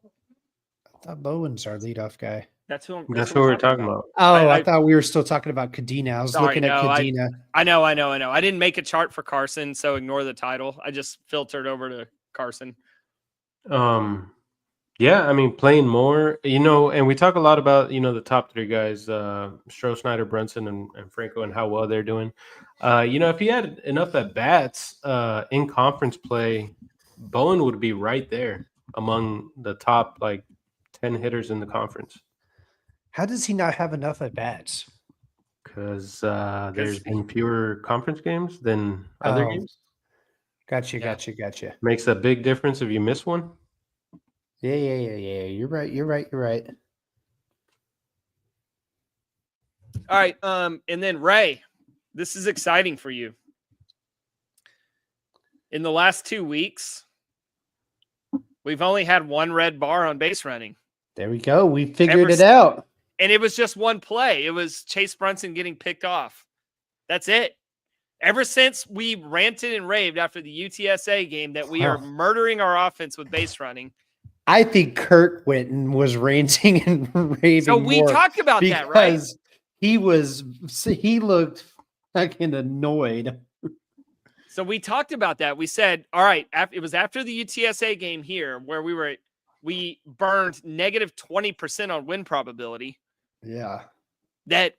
I thought Bowen's our leadoff guy. That's who what we're talking about. Oh, I thought we were still talking about Cadena. I was looking at Cadena. I know. I didn't make a chart for Carson, so ignore the title. I just filtered over to Carson. Yeah, I mean, playing more, and we talk a lot about, the top three guys, Stroh, Snyder, Brunson, and Franco, and how well they're doing. If he had enough at bats in conference play, Bowen would be right there among the top 10 hitters in the conference. How does he not have enough at bats? Because there's been fewer conference games than other games. Gotcha. Makes a big difference if you miss one. Yeah. You're right. All right. And then Ray, this is exciting for you. In the last 2 weeks, we've only had one red bar on base running. There we go. We figured it out. And it was just one play. It was Chase Brunson getting picked off. That's it. Ever since we ranted and raved after the UTSA game that we are murdering our offense with base running. I think Kurt Winton was ranting and raving. So we talked about that, right? He looked fucking annoyed. So we talked about that. We said, all right, it was after the UTSA game here where we burned negative 20% on win probability. Yeah. It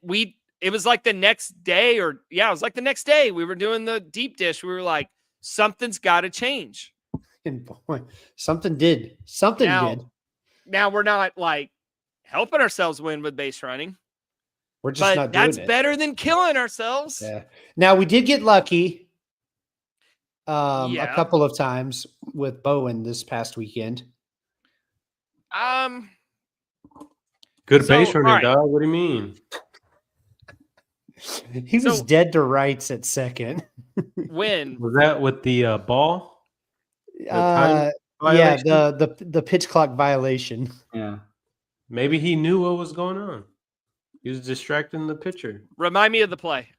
was like the next day it was like the next day we were doing the deep dish. We were like, something's got to change. And boy, something did. Now we're not helping ourselves win with base running. We're just not doing it. That's better than killing ourselves. Yeah. Now we did get lucky a couple of times with Bowen this past weekend. Good base running, dog. What do you mean? He was dead to rights at second. When was that with the ball? The pitch clock violation. Yeah. Maybe he knew what was going on. He was distracting the pitcher. Remind me of the play.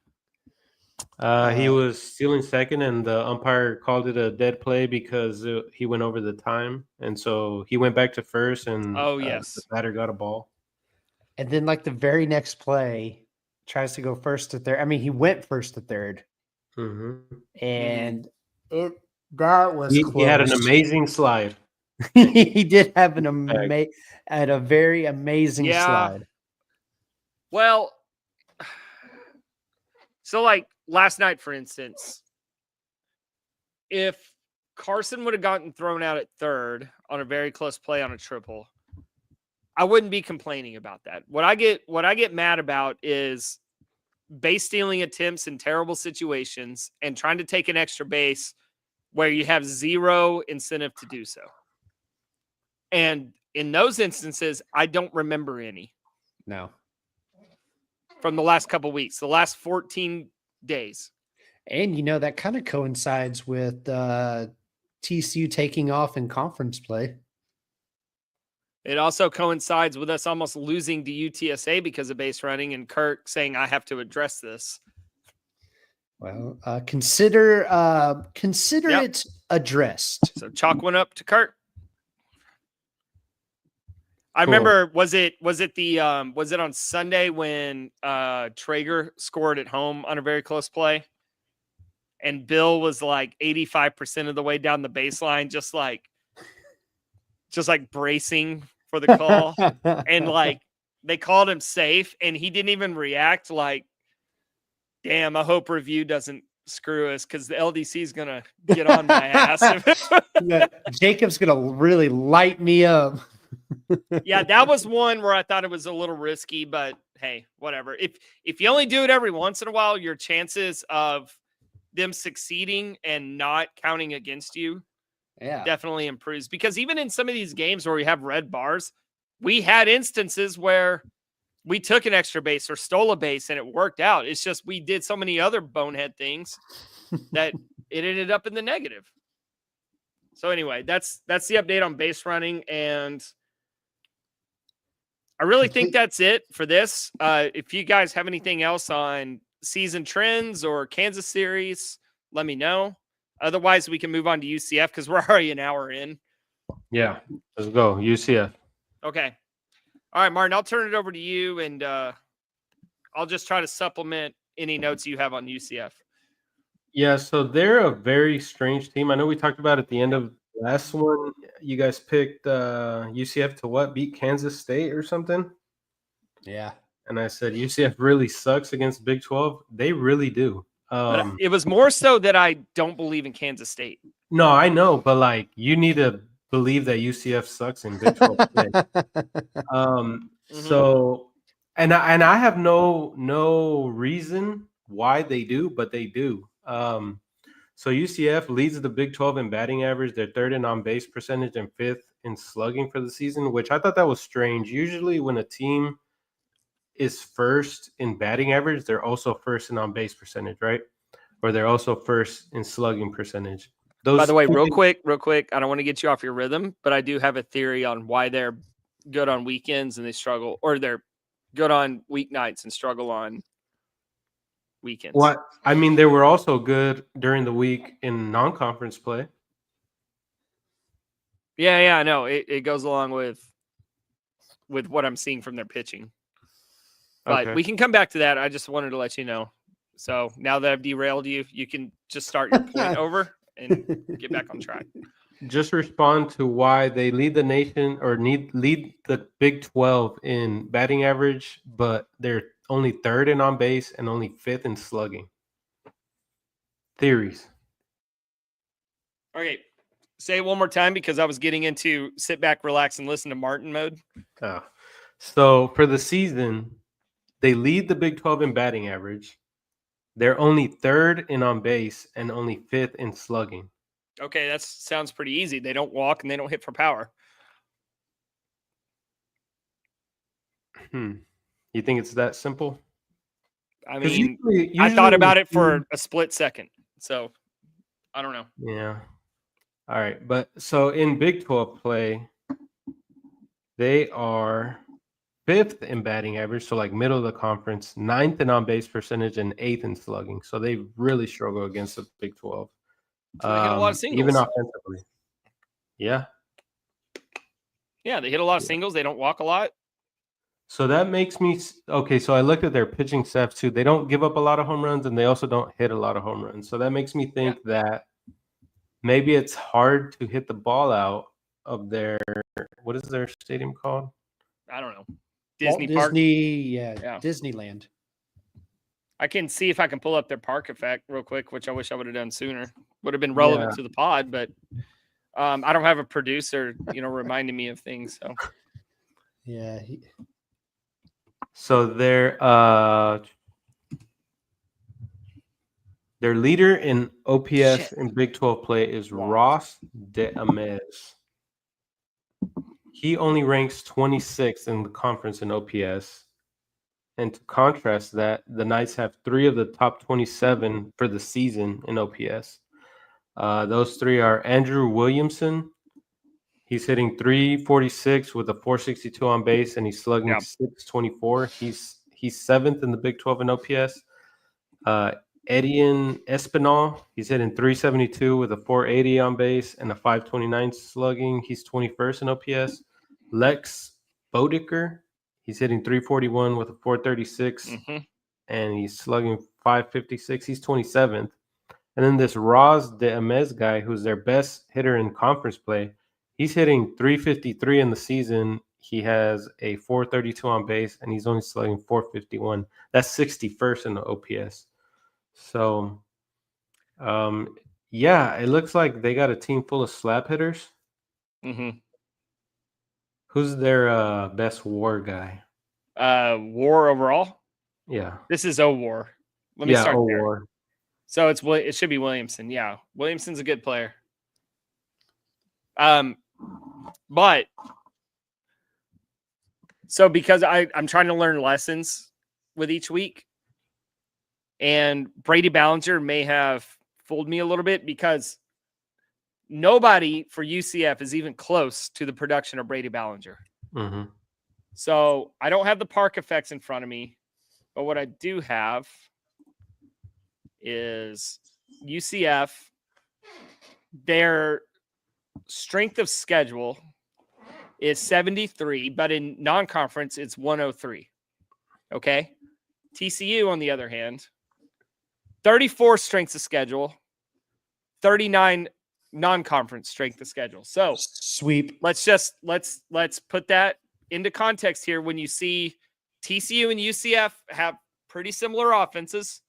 He was stealing second, and the umpire called it a dead play because he went over the time, and so he went back to first, and the batter got a ball. And then, the very next play, tries to go first to third. I mean, he went first to third, and that was close. He had an amazing slide. He did have a very amazing slide. Well, so last night, for instance, if Carson would have gotten thrown out at third on a very close play on a triple, I wouldn't be complaining about that. What I get mad about is base stealing attempts in terrible situations and trying to take an extra base where you have zero incentive to do so. And in those instances, I don't remember any. No. From the last couple of weeks, the last 14 days. And, that kind of coincides with TCU taking off in conference play. It also coincides with us almost losing to UTSA because of base running and Kirk saying, I have to address this. Well, consider it addressed. So chalk one up to Kirk. I remember, was it on Sunday when Traeger scored at home on a very close play? And Bill was like 85% of the way down the baseline, just like bracing for the call. And like they called him safe and he didn't even react. Like, damn, I hope review doesn't screw us because the LDC is going to get on my ass. Jacob's going to really light me up. Yeah, that was one where I thought it was a little risky, but hey, whatever. If you only do it every once in a while, your chances of them succeeding and not counting against you definitely improves. Because even in some of these games where we have red bars, we had instances where we took an extra base or stole a base and it worked out. It's just we did so many other bonehead things that it ended up in the negative. So anyway, that's the update on base running, and I really think that's it for this. If you guys have anything else on season trends or Kansas series, let me know. Otherwise, we can move on to UCF because we're already an hour in. Yeah, let's go. UCF. Okay. All right, Martin, I'll turn it over to you, and I'll just try to supplement any notes you have on UCF. Yeah, so they're a very strange team. I know we talked about at the end of last one, you guys picked UCF to what? Beat Kansas State or something? Yeah. And I said UCF really sucks against Big 12. They really do. But it was more so that I don't believe in Kansas State. No, I know, but like you need to believe that UCF sucks in Big 12 play. So and I have no reason why they do, but they do. So UCF leads the Big 12 in batting average. They're third in on base percentage and fifth in slugging for the season, which I thought that was strange. Usually when a team is first in batting average, they're also first in on base percentage, right? Or they're also first in slugging percentage. By the way, real quick, I don't want to get you off your rhythm, but I do have a theory on why they're good on weekends and they struggle, or they're good on weeknights and struggle on weekends. What? I mean, they were also good during the week in non-conference play. Yeah, I know. It goes along with what I'm seeing from their pitching. But we can come back to that. I just wanted to let you know. So now that I've derailed you, you can just start your point over and get back on track. Just respond to why they lead the nation or lead the Big 12 in batting average, but they're only third in on base and only fifth in slugging. Theories. Okay. Say it one more time because I was getting into sit back, relax, and listen to Martin mode. So for the season, they lead the Big 12 in batting average. They're only third in on base and only fifth in slugging. Okay, that sounds pretty easy. They don't walk and they don't hit for power. You think it's that simple? I mean, usually I thought about it for a split second. So, I don't know. Yeah. All right. But so in Big 12 play, they are fifth in batting average, so like middle of the conference, ninth in on-base percentage, and eighth in slugging. So they really struggle against the Big 12. So they hit a lot of singles. Even offensively. Yeah. Yeah, they hit a lot of singles. They don't walk a lot. So that makes me okay. So I looked at their pitching staff too. They don't give up a lot of home runs, and they also don't hit a lot of home runs. So that makes me think that maybe it's hard to hit the ball out of their what is their stadium called? I don't know. Disneyland. I can see if I can pull up their park effect real quick, which I wish I would have done sooner. would have been relevant to the pod, but I don't have a producer, reminding me of things. So Yeah. So their leader in OPS in Big 12 play is Ross DeAmez. He only ranks 26th in the conference in OPS. And to contrast that, the Knights have 3 of the top 27 for the season in OPS. Those 3 are Andrew Williamson. He's hitting 346 with a 462 on base, and he's slugging 624. He's 7th in the Big 12 in OPS. Edian Espinal, he's hitting 372 with a 480 on base and a 529 slugging. He's 21st in OPS. Lex Bodicker, he's hitting 341 with a 436 and he's slugging 556. He's 27th. And then this Roz de Amez guy, who's their best hitter in conference play, he's hitting 353 in the season. He has a 432 on base and he's only slugging 451. That's 61st in the OPS. So, yeah, it looks like they got a team full of slap hitters. Who's their best WAR guy? WAR overall? Yeah. This is WAR. Let me start there. WAR. So it should be Williamson. Yeah, Williamson's a good player. But so because I'm trying to learn lessons with each week. And Brady Ballinger may have fooled me a little bit because nobody for UCF is even close to the production of Brady Ballinger. So I don't have the park effects in front of me, but what I do have is UCF. Their strength of schedule is 73, but in non-conference, it's 103. Okay. TCU, on the other hand, 34 strengths of schedule, 39 non-conference strength of schedule. So sweep. Let's put that into context here. When you see TCU and UCF have pretty similar offenses,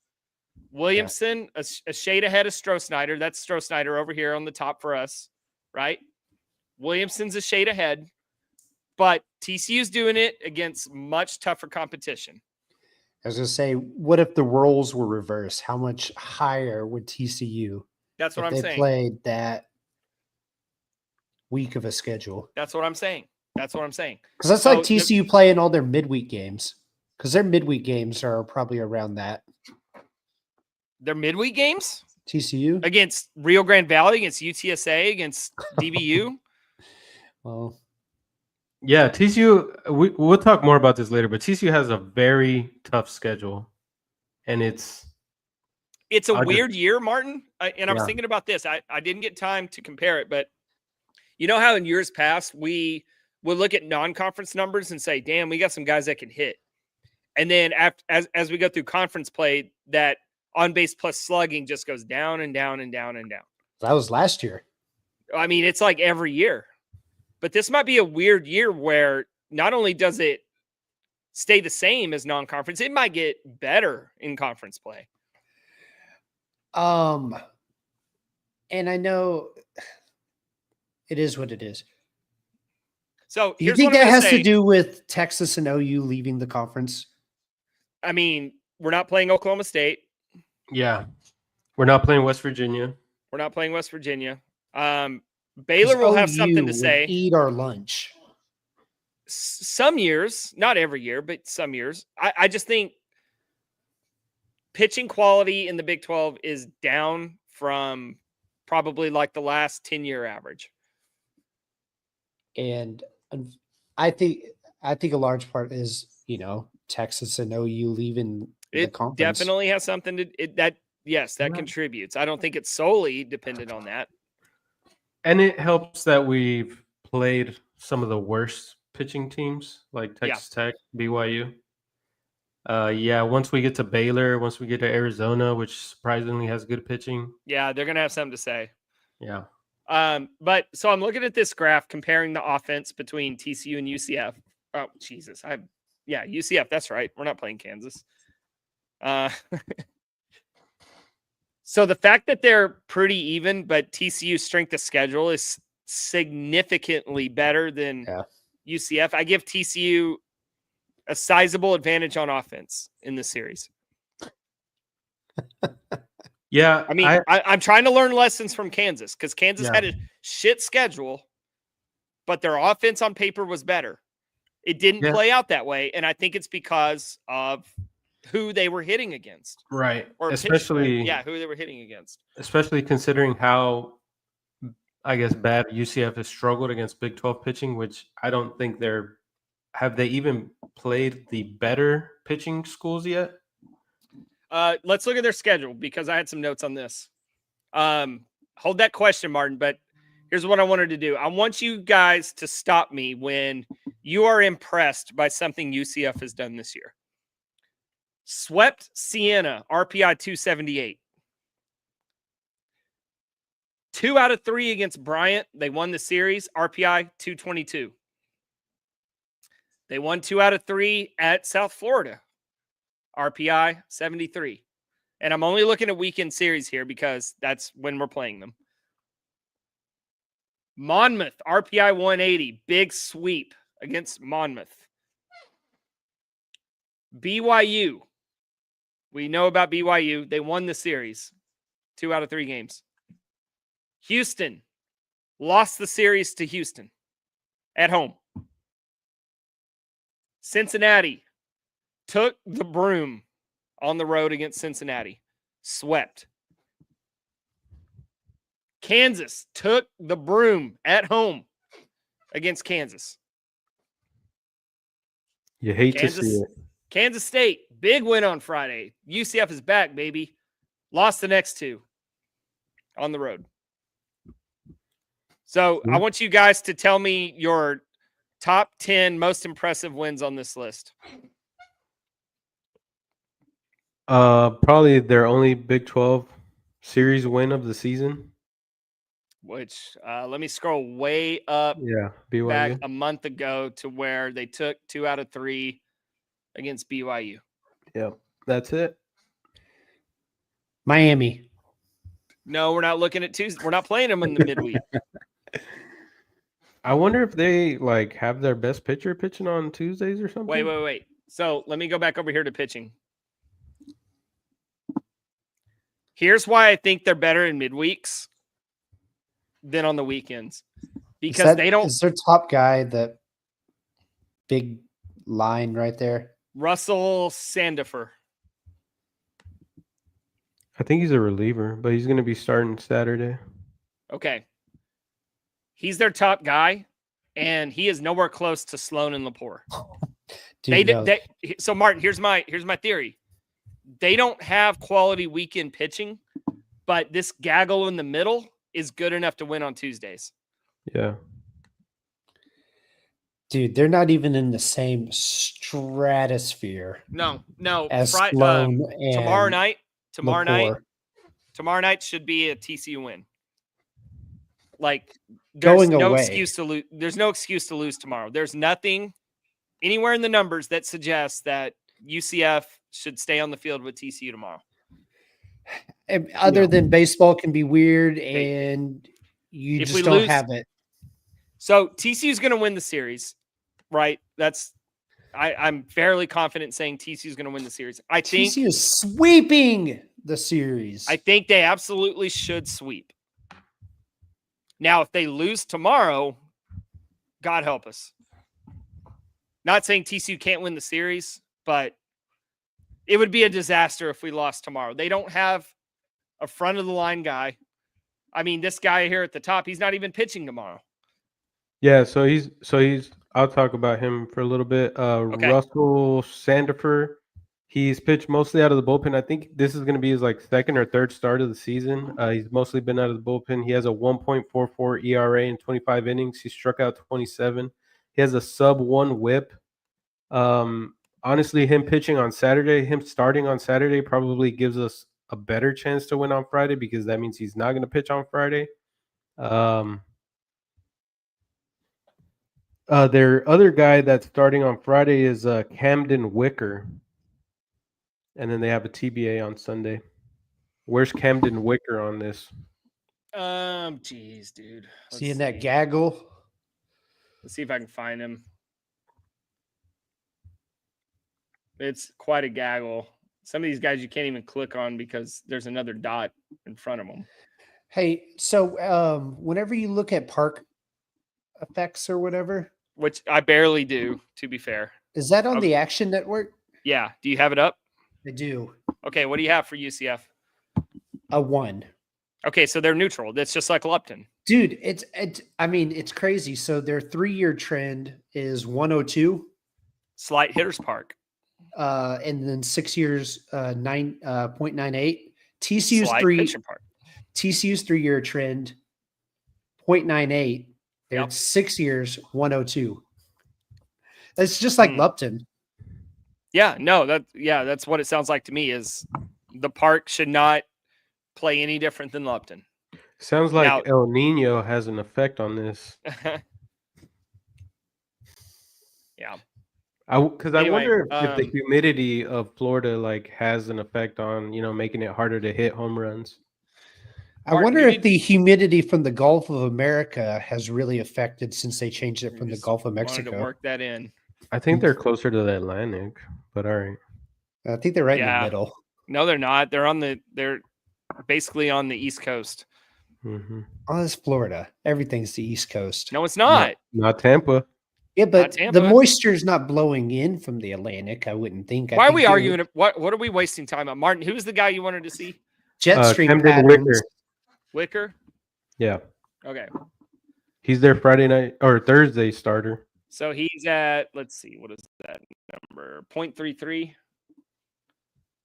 Williamson a shade ahead of Stroh-Snyder. That's Stroh-Snyder over here on the top for us, right? Williamson's a shade ahead, but TCU's doing it against much tougher competition. I was going to say, what if the roles were reversed? How much higher would TCU? That's what I'm saying. They played that week of a schedule. That's what I'm saying. Because that's like TCU playing all their midweek games. Because their midweek games are probably around that. Their midweek games? TCU? Against Rio Grande Valley, against UTSA, against DBU? Well, yeah, TCU, we'll talk more about this later, but TCU has a very tough schedule. And it's a weird year, Martin. I was thinking about this. I didn't get time to compare it, but you know how in years past we would look at non-conference numbers and say, damn, we got some guys that can hit. And then as we go through conference play, that on-base plus slugging just goes down and down and down and down. That was last year. I mean, it's like every year. But this might be a weird year where not only does it stay the same as non-conference, it might get better in conference play. And I know it is what it is. So do you think that has to do with Texas and OU leaving the conference? I mean, we're not playing Oklahoma State. Yeah. We're not playing West Virginia. Baylor will have something to say. Eat our lunch. Some years, not every year, but some years. I just think pitching quality in the Big 12 is down from probably like the last 10-year average. And I think a large part is, Texas and OU leaving the conference. It definitely has something to that contributes. I don't think it's solely dependent on that. And it helps that we've played some of the worst pitching teams like Texas Tech, BYU. Once we get to Baylor, once we get to Arizona, which surprisingly has good pitching. Yeah, they're going to have something to say. Yeah. But so I'm looking at this graph comparing the offense between TCU and UCF. Oh, Jesus. UCF, that's right. We're not playing Kansas. So the fact that they're pretty even, but TCU's strength of schedule is significantly better than UCF. I give TCU a sizable advantage on offense in this series. Yeah, I mean, I'm trying to learn lessons from Kansas because Kansas Yeah. had a shit schedule, but their offense on paper was better. It didn't play out that way, and I think it's because of who they were hitting against. right. Or Especially who they were hitting against. especially considering how, I guess, bad UCF has struggled against Big 12 pitching, which I don't think have they even played the better pitching schools yet? Let's look at their schedule because I had some notes on this. Hold that question, Martin, but here's what I wanted to do. I want you guys to stop me when you are impressed by something UCF has done this year. Swept Siena, RPI 278. 2 out of 3 against Bryant. They won the series, RPI 222. They won 2 out of 3 at South Florida, RPI 73. And I'm only looking at weekend series here because that's when we're playing them. Monmouth, RPI 180, big sweep against Monmouth. BYU, we know about BYU. They won the series, 2 out of 3 games. Houston, lost the series to Houston at home. Cincinnati, took the broom on the road against Cincinnati, swept. Kansas took the broom at home against Kansas. You hate to see it. Kansas State, big win on Friday. UCF is back, baby. Lost the next 2 on the road. So I want you guys to tell me your top 10 most impressive wins on this list. Probably their only Big 12 series win of the season. Which let me scroll way up BYU. back a month ago to where they took 2 out of 3 against BYU. Yep, that's it. Miami. No, we're not looking at Tuesday. We're not playing them in the midweek. I wonder if they have their best pitcher pitching on Tuesdays or something. Wait. So let me go back over here to pitching. Here's why I think they're better in midweeks than on the weekends. Because they don't. Is their top guy the big line right there? Russell Sandifer. I think he's a reliever, but he's going to be starting Saturday. Okay. He's their top guy, and he is nowhere close to Sloan and Lepore. So Martin, here's my theory. They don't have quality weekend pitching, but this gaggle in the middle is good enough to win on Tuesdays. Yeah. Dude, they're not even in the same stratosphere. No. As Sloan and tomorrow night should be a TCU win. There's no excuse to lose. There's no excuse to lose tomorrow. There's nothing anywhere in the numbers that suggests that UCF should stay on the field with TCU tomorrow. Other than baseball can be weird and you just don't have it. So TCU is going to win the series, right? I'm fairly confident saying TCU is going to win the series. I think TCU is sweeping the series. I think they absolutely should sweep. Now, if they lose tomorrow, God help us. Not saying TCU can't win the series, but it would be a disaster if we lost tomorrow. They don't have a front of the line guy. I mean, this guy here at the top, he's not even pitching tomorrow. Yeah, so he's I'll talk about him for a little bit. Okay. Russell Sandifer, he's pitched mostly out of the bullpen. I think this is going to be his second or third start of the season. He's mostly been out of the bullpen. He has a 1.44 ERA in 25 innings. He struck out 27. He has a sub-1 WHIP. Honestly, him pitching on Saturday, him starting on Saturday probably gives us a better chance to win on Friday because that means he's not going to pitch on Friday. Their other guy that's starting on Friday is Camden Wicker. And then they have a TBA on Sunday. Where's Camden Wicker on this? Geez, dude. Seeing that gaggle. Let's see if I can find him. It's quite a gaggle. Some of these guys you can't even click on because there's another dot in front of them. Hey, so whenever you look at park effects or whatever, which I barely do, to be fair. Is that on the Action Network? Yeah. Do you have it up? I do. Okay. What do you have for UCF? A 1. Okay, so they're neutral. That's just like Lupton. Dude, it's crazy. So their 3-year trend is 102. Slight hitters park. And then 6 years 9.98. TCU's 3-year trend 0.98. They're 6 years 102. It's just like Lupton. Yeah, no, that's what it sounds like to me. Is the park should not play any different than Lupton. Sounds like El Nino has an effect on this. Yeah. Because I wonder if the humidity of Florida has an effect on, making it harder to hit home runs. I wonder if the humidity from the Gulf of America has really affected since they changed it from the Gulf of Mexico. Wanted to work that in. I think they're closer to the Atlantic, but all right. I think they're right in the middle. No, they're not. They're basically on the East Coast. Mm-hmm. Oh, it's Florida. Everything's the East Coast. No, it's not. Not Tampa. Yeah, but the moisture is not blowing in from the Atlantic, I wouldn't think. Why are we arguing? What are we wasting time on? Martin, who's the guy you wanted to see? Jet stream patterns. Wicker? Yeah. Okay. He's their Friday night or Thursday starter. So he's at, let's see, what is that number? 0.33.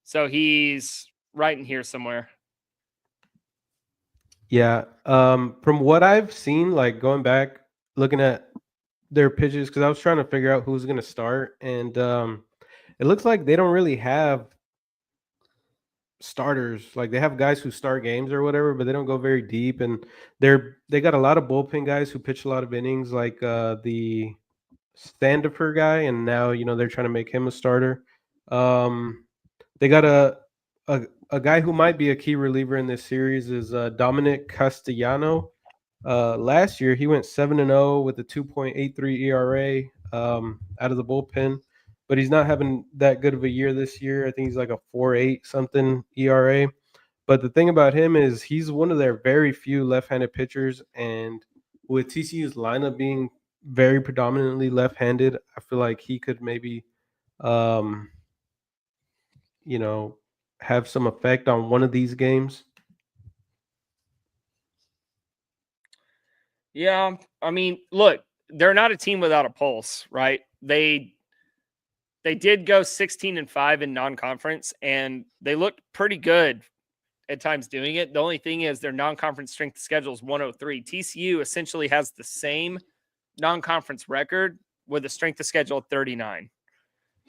So he's right in here somewhere. Yeah. From what I've seen, going back, looking at their pitches, because I was trying to figure out who's going to start, and it looks like they don't really have starters. They have guys who start games or whatever, but they don't go very deep, and they got a lot of bullpen guys who pitch a lot of innings, like the Standifer guy, and now they're trying to make him a starter. They got a guy who might be a key reliever in this series is Dominic Castellano. Last year he went 7-0 with a 2.83 ERA out of the bullpen, but he's not having that good of a year this year. I think he's like a 4.8 something ERA. But the thing about him is he's one of their very few left-handed pitchers, and with TCU's lineup being very predominantly left-handed, I feel like he could maybe have some effect on one of these games. Yeah, I mean, look, they're not a team without a pulse, right? They did go 16-5 in non-conference, and they looked pretty good at times doing it. The only thing is their non-conference strength schedule is 103. TCU essentially has the same non-conference record with a strength of schedule of 39.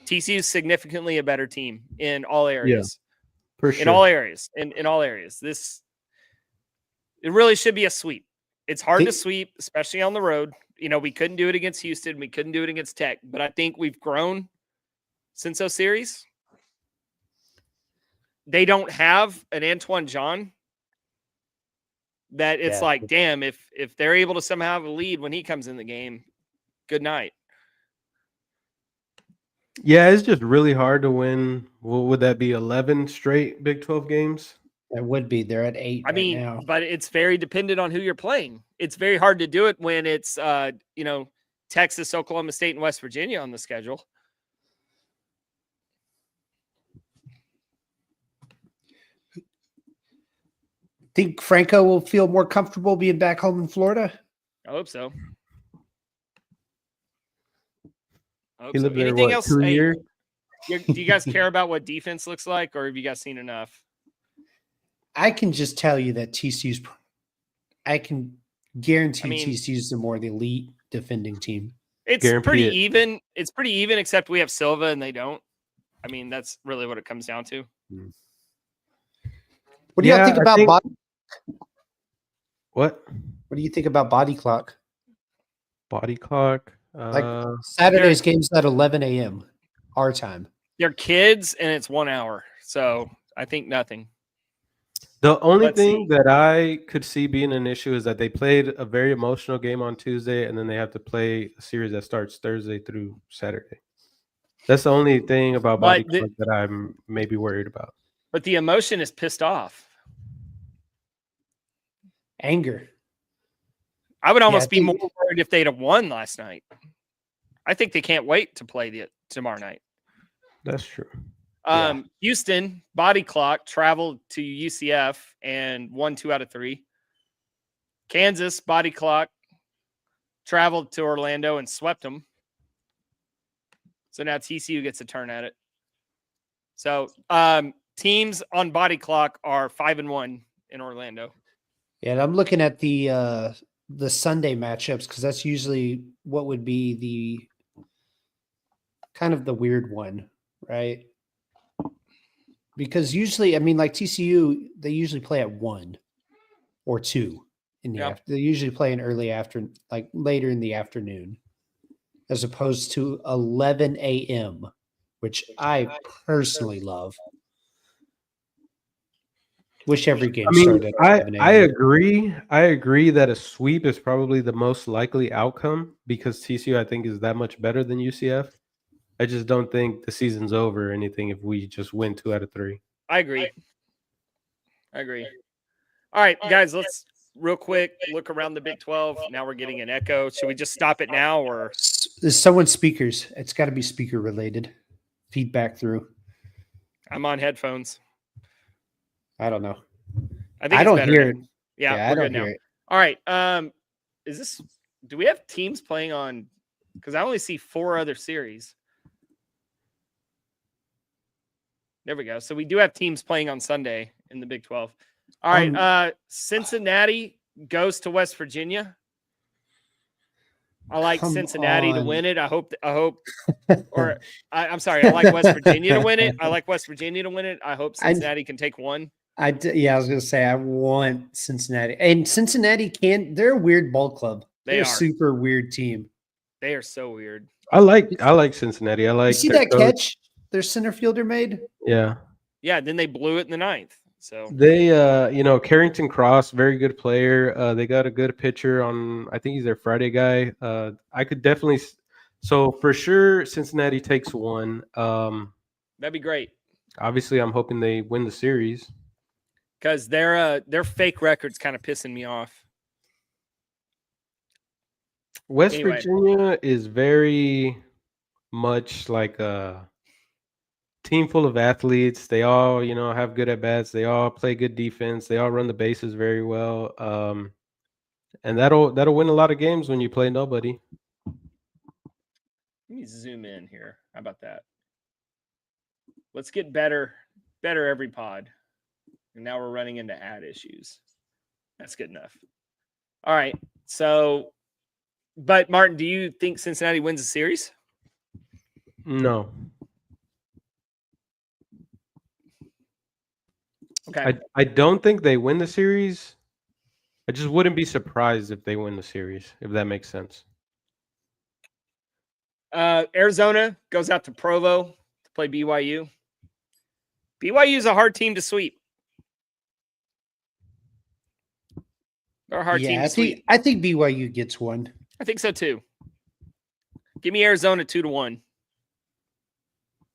TCU is significantly a better team in all areas. Yeah, for sure. In all areas. In all areas. It really should be a sweep. It's hard to sweep, especially on the road. We couldn't do it against Houston. We couldn't do it against Tech. But I think we've grown since those series. They don't have an Antoine John that it's damn, if they're able to somehow have a lead when he comes in the game, good night. Yeah, it's just really hard to win. What would that be, 11 straight Big 12 games? It would be. They're at 8 now. But it's very dependent on who you're playing. It's very hard to do it when it's, Texas, Oklahoma State, and West Virginia on the schedule. Think Franco will feel more comfortable being back home in Florida? I hope so. He lived there, Anything else? 2 years? Do you guys care about what defense looks like, or have you guys seen enough? I can just tell you that I can guarantee TCU's the more the elite defending team. It's pretty even. It's pretty even, except we have Silva and they don't. I mean, that's really what it comes down to. What do y'all think about body? What? What do you think about body clock? Body clock? Saturday's game's at 11 a.m. our time. They're kids, and it's 1 hour. So I think nothing. The only Let's thing see. that I could see being an issue is that they played a very emotional game on Tuesday, and then they have to play a series that starts Thursday through Saturday. That's the only thing about body But clock that I'm maybe worried about. but the emotion is pissed off. Anger. I would I almost be more think- worried if they'd have won last night. I think they can't wait to play tomorrow night. That's true. Yeah. Houston body clock traveled to UCF and won 2 out of 3. Kansas body clock traveled to Orlando and swept them. So now TCU gets a turn at it. So teams on body clock are 5-1 in Orlando. Yeah, and I'm looking at the Sunday matchups because that's usually what would be the kind of the weird one, right? Because usually, I mean, like TCU, they usually play at 1 or 2 in the Yep. They usually play in early after, like later in the afternoon, as opposed to 11 a.m., which I personally love. Wish every game I mean, started at 11 I a.m. agree. I agree that a sweep is probably the most likely outcome because TCU, I think, is that much better than UCF. I just don't think the season's over or anything if we just win 2 out of 3. I agree. All right, guys, let's real quick look around the Big 12. Now we're getting an echo. Should we just stop it now or? There's someone's speakers. It's got to be speaker related. Feedback through. I'm on headphones. I don't know. I think I it's don't better hear now. it. Yeah, I we're don't good now. hear it. All right. Do we have teams playing on? Because I only see 4 other series. There we go. So we do have teams playing on Sunday in the Big 12. All right. Cincinnati goes to West Virginia. I like Come Cincinnati to on. win it. I hope, or I'm sorry. I like West Virginia to win it. I hope Cincinnati can take 1. Yeah, I was gonna say I want Cincinnati, and Cincinnati they're a weird ball club. They're They a are. super weird team. They are so weird. I like Cincinnati. I You like see their that coach. catch their center fielder made? Yeah. Yeah. Then they blew it in the 9th. So They Carrington Cross, very good player. They got a good pitcher on, I think he's their Friday guy. I could definitely so for sure Cincinnati takes 1. that'd be great. Obviously I'm hoping they win the series. Because their fake record's kind of pissing me off. West Virginia is very much like a team full of athletes. They all, have good at bats. They all play good defense. They all run the bases very well. And that'll win a lot of games when you play nobody. Let me zoom in here. How about that? Let's get better every pod. And now we're running into ad issues. That's good enough. All right. So, but Martin, do you think Cincinnati wins the series? No. Okay. I don't think they win the series. I just wouldn't be surprised if they win the series, if that makes sense. Arizona goes out to Provo to play BYU. BYU is a hard team to sweep. They're a hard team to sweep. I think BYU gets 1. I think so too. Give me Arizona 2-1.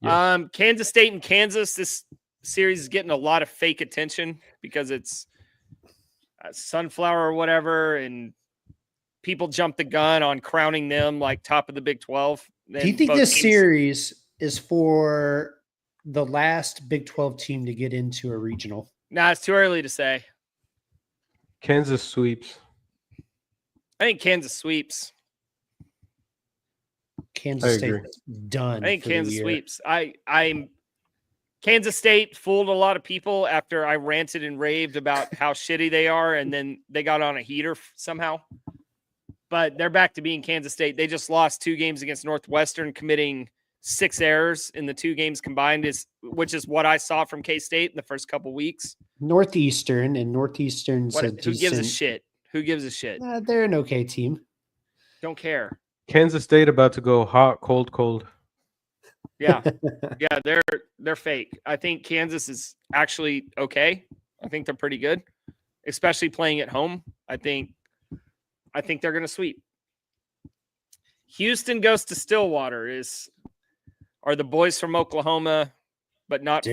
Yeah. Kansas State and Kansas. This series is getting a lot of fake attention because it's sunflower or whatever, and people jump the gun on crowning them like top of the Big 12. Do you think this series is for the last Big 12 team to get into a regional? Nah, it's too early to say. Kansas sweeps. I think Kansas sweeps. Kansas State done. I think Kansas sweeps. I'm Kansas State fooled a lot of people after I ranted and raved about how shitty they are, and then they got on a heater somehow. But they're back to being Kansas State. They just lost 2 games against Northwestern, committing 6 errors in the 2 games combined, which is what I saw from K-State in the first couple weeks. Northeastern's who gives a shit? Who gives a shit? They're an okay team. Don't care. Kansas State about to go hot, cold. Yeah. Yeah, they're fake. I think Kansas is actually okay. I think they're pretty good, especially playing at home. I think they're going to sweep. Houston goes to Stillwater. Are the boys from Oklahoma, but not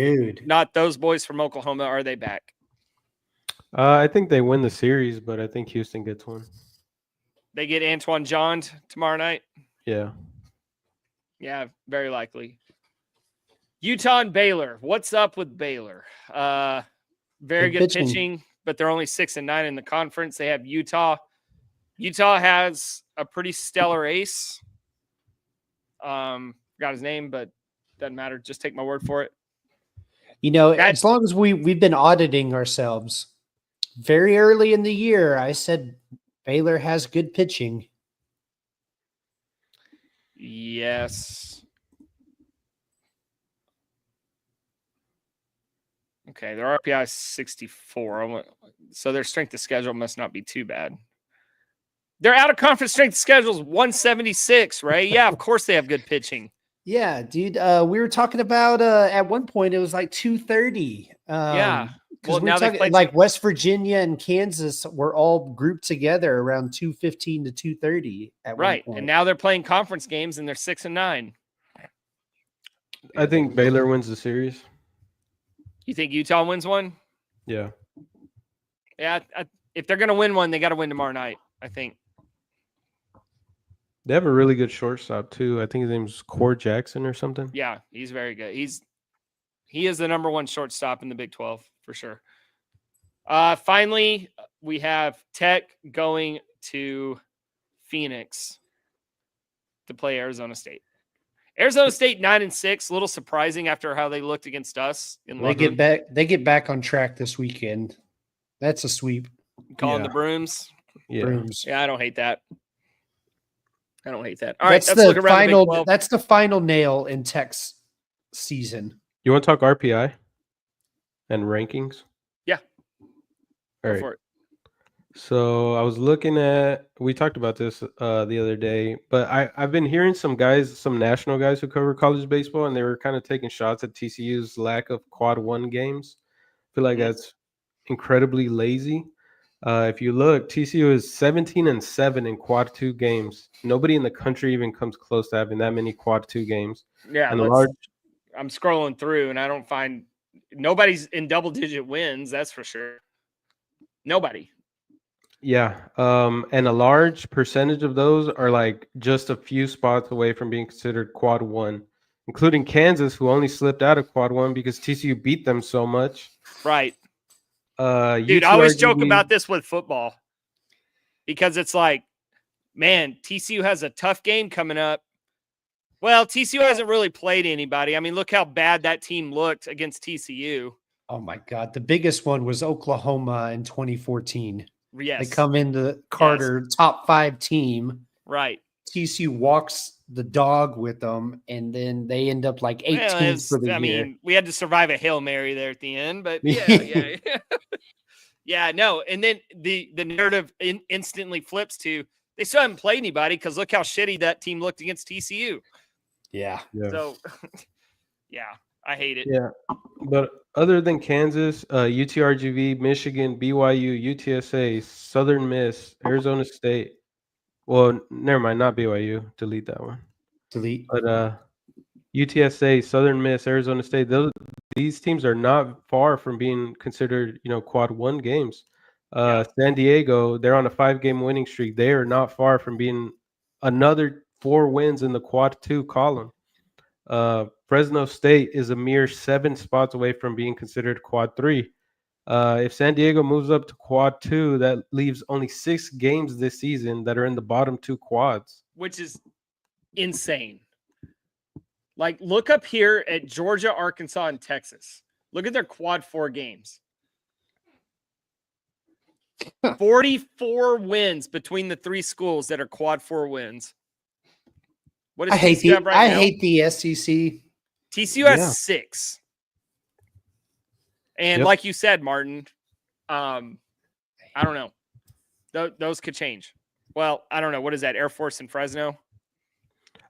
those boys from Oklahoma? Are they back? I think they win the series, but I think Houston gets one. They get Antoine John tomorrow night? Yeah. Yeah, very likely. Utah and Baylor. What's up with Baylor? Very good pitching, but they're only 6-9 in the conference. They have Utah. Utah has a pretty stellar ace. Forgot his name, but doesn't matter. Just take my word for it. As long as we've been auditing ourselves, very early in the year, I said Baylor has good pitching. Yes. Okay, their RPI is 64. So their strength of schedule must not be too bad. Their out-of-conference strength of schedule is 176, right? Yeah, of course they have good pitching. Yeah, dude. We were talking about at one point it was like 230. Yeah. Because we're talking like West Virginia and Kansas were all grouped together around 215 to 230 at right. one point. And now they're playing conference games and they're 6-9. I think Baylor wins the series. You think Utah wins one? Yeah. Yeah. If they're going to win one, they got to win tomorrow night, I think. They have a really good shortstop too. I think his name's Core Jackson or something. Yeah, he's very good. He is the number one shortstop in the Big 12 for sure. Finally, we have Tech going to Phoenix to play Arizona State. Arizona State 9-6, a little surprising after how they looked against us. They get back on track this weekend. That's a sweep. Calling the brooms. Yeah. Brooms. Yeah, I don't hate that. All right, let's look around the Big 12. That's the final nail in Tech's season. You want to talk RPI and rankings? Yeah. All right. So I was looking at, we talked about this the other day, but I've been hearing some national guys who cover college baseball, and they were kind of taking shots at TCU's lack of quad one games. I feel like that's incredibly lazy. If you look, TCU is 17-7 in quad two games. Nobody in the country even comes close to having that many quad two games. Yeah, I'm scrolling through and I don't find nobody's in double-digit wins. That's for sure. Nobody. Yeah, and a large percentage of those are like just a few spots away from being considered quad one, including Kansas, who only slipped out of quad one because TCU beat them so much. Right. Dude, I always joke about this with football because it's like, man, TCU has a tough game coming up. Well, TCU hasn't really played anybody. I mean, look how bad that team looked against TCU. Oh, my God. The biggest one was Oklahoma in 2014. Yes. They come into Carter, top 5 team. Right. TCU walks the dog with them, and then they end up like 18th for the year. I mean, we had to survive a Hail Mary there at the end, but yeah. Yeah, no. And then the narrative instantly flips to they still haven't played anybody because look how shitty that team looked against TCU. Yeah. So, yeah, I hate it. Yeah. But other than Kansas, UTRGV, Michigan, BYU, UTSA, Southern Miss, Arizona State. Well, never mind, not BYU. Delete that one. Delete. But UTSA, Southern Miss, Arizona State, these teams are not far from being considered, quad one games. San Diego, they're on a 5-game winning streak. They are not far from being another 4 wins in the quad 2 column. Fresno State is a mere 7 spots away from being considered quad 3. If San Diego moves up to quad 2, that leaves only 6 games this season that are in the bottom 2 quads, which is insane. Like, look up here at Georgia, Arkansas, and Texas. Look at their quad 4 games. 44 wins between the 3 schools that are quad 4 wins. What is TCU have right now? I hate the SEC. TCU has 6. And like you said, Martin, I don't know. Those could change. Well, I don't know. What is that? Air Force and Fresno?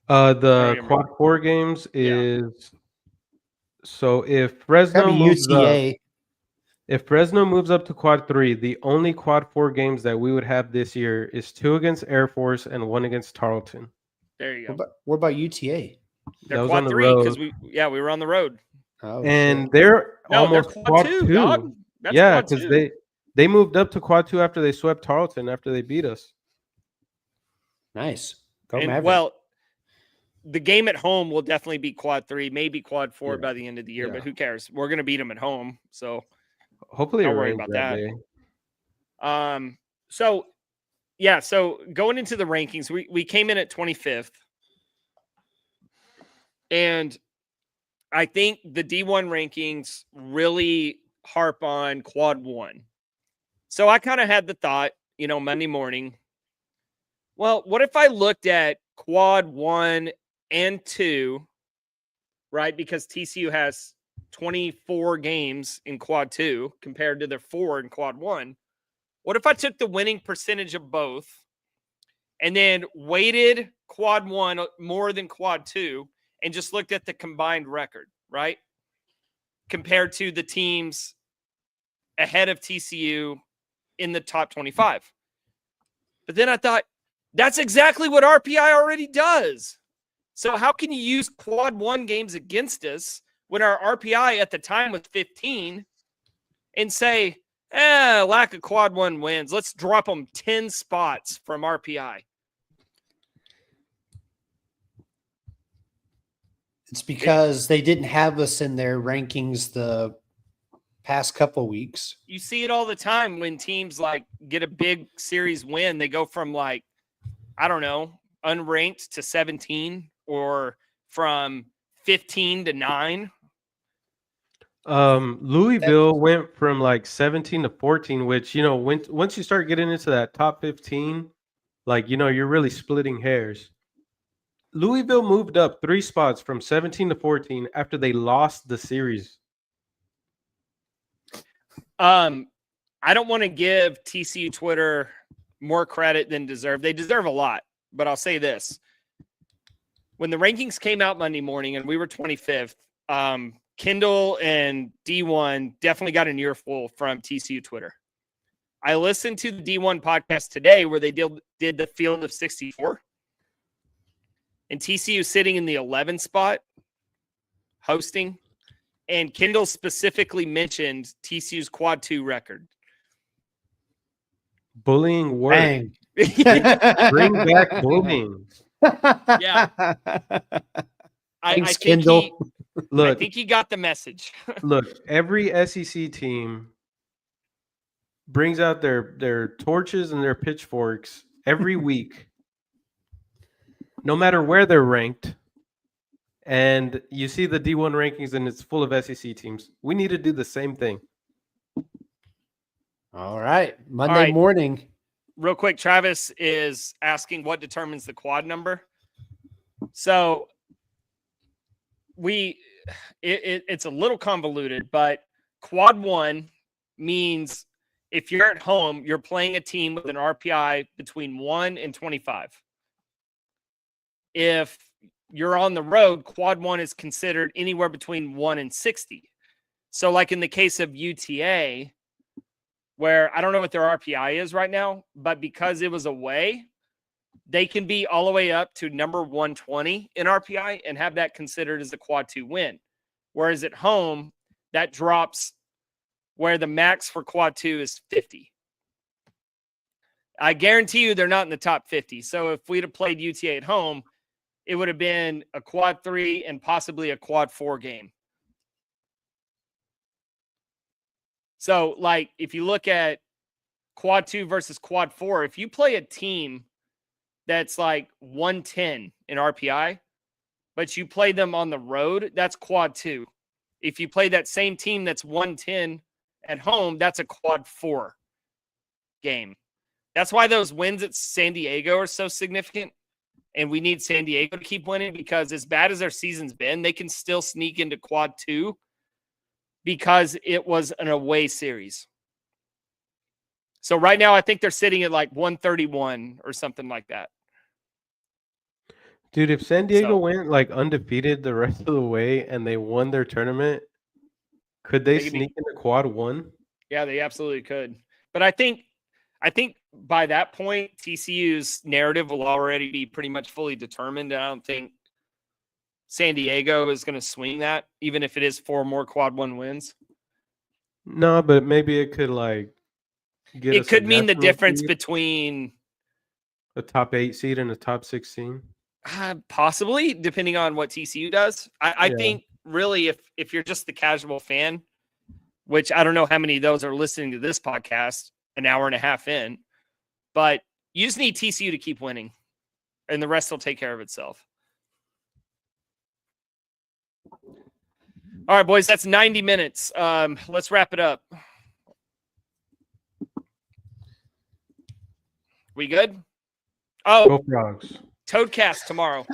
The quad 4 games is so if Fresno moves up, If Fresno moves up to quad 3, the only quad 4 games that we would have this year is 2 against Air Force and 1 against Tarleton. There you go. What about UTA? They're That was quad on the 3 because road. we were on the road. Oh, And shit. they're No, they're almost quad 2, dog. 2. That's Yeah, quad because 2. they moved up to quad 2 after they swept Tarleton after they beat us. Nice. Go And Maverick. well, the game at home will definitely be quad 3, maybe quad 4 Yeah. by the end of the year, Yeah. but who cares? We're going to beat them at home, so Hopefully don't it worry rains about that that. day. So going into the rankings, we came in at 25th. And I think the D1 rankings really harp on quad 1. So I kind of had the thought, Monday morning, well, what if I looked at quad 1 and 2, right? Because TCU has 24 games in quad 2 compared to their 4 in quad 1. What if I took the winning percentage of both and then weighted quad 1 more than quad 2 and just looked at the combined record, right? Compared to the teams ahead of TCU in the top 25. But then I thought, that's exactly what RPI already does. So how can you use quad 1 games against us when our RPI at the time was 15 and say, lack of quad 1 wins. Let's drop them 10 spots from RPI. It's because they didn't have us in their rankings the past couple weeks. You see it all the time when teams like get a big series win. They go from unranked to 17 or from 15 to 9. Louisville went from like 17 to 14, which, once you start getting into that top 15, you're really splitting hairs. Louisville moved up 3 spots from 17 to 14 after they lost the series. I don't want to give TCU Twitter more credit than deserve. They deserve a lot, but I'll say this. When the rankings came out Monday morning and we were 25th, Kendall and D1 definitely got an earful from TCU Twitter. I listened to the D1 podcast today where they did the field of 64. And TCU sitting in the 11 spot hosting. And Kendall specifically mentioned TCU's quad 2 record. Bullying work. Bang. Bring back bullying. Yeah. Thanks, I think Kendall. I think he got the message. Look, every SEC team brings out their torches and their pitchforks every week, no matter where they're ranked. And you see the D1 rankings and it's full of SEC teams. We need to do the same thing. All right. Monday morning. Real quick, Travis is asking what determines the quad number. So it's a little convoluted, but quad 1 means if you're at home, you're playing a team with an RPI between 1 and 25. If you're on the road, quad 1 is considered anywhere between 1 and 60. So like in the case of UTA, where I don't know what their RPI is right now, but because it was away, they can be all the way up to number 120 in RPI and have that considered as a quad 2 win. Whereas at home, that drops where the max for quad 2 is 50. I guarantee you they're not in the top 50. So if we'd have played UTA at home, it would have been a quad 3 and possibly a quad 4 game. So, if you look at quad 2 versus quad 4, if you play a team that's 110 in RPI, but you play them on the road, that's quad 2. If you play that same team that's 110 at home, that's a quad 4 game. That's why those wins at San Diego are so significant. And we need San Diego to keep winning because as bad as their season's been, they can still sneak into quad 2 because it was an away series. So right now, I think they're sitting at 131 or something like that. Dude, if San Diego went undefeated the rest of the way and they won their tournament, could they sneak into quad 1? Yeah, they absolutely could. But I think by that point, TCU's narrative will already be pretty much fully determined. I don't think San Diego is going to swing that, even if it is 4 more quad 1 wins. No, but maybe it could like get It us a could mean the national difference seed, between a top 8 seed and a top 16. possibly, depending on what TCU does. I Yeah. think really if you're just the casual fan, which I don't know how many of those are listening to this podcast an hour and a half in, but you just need TCU to keep winning, and the rest will take care of itself. All right, boys, that's 90 minutes. Let's wrap it up. We good? Oh, Go Frogs. Toadcast tomorrow.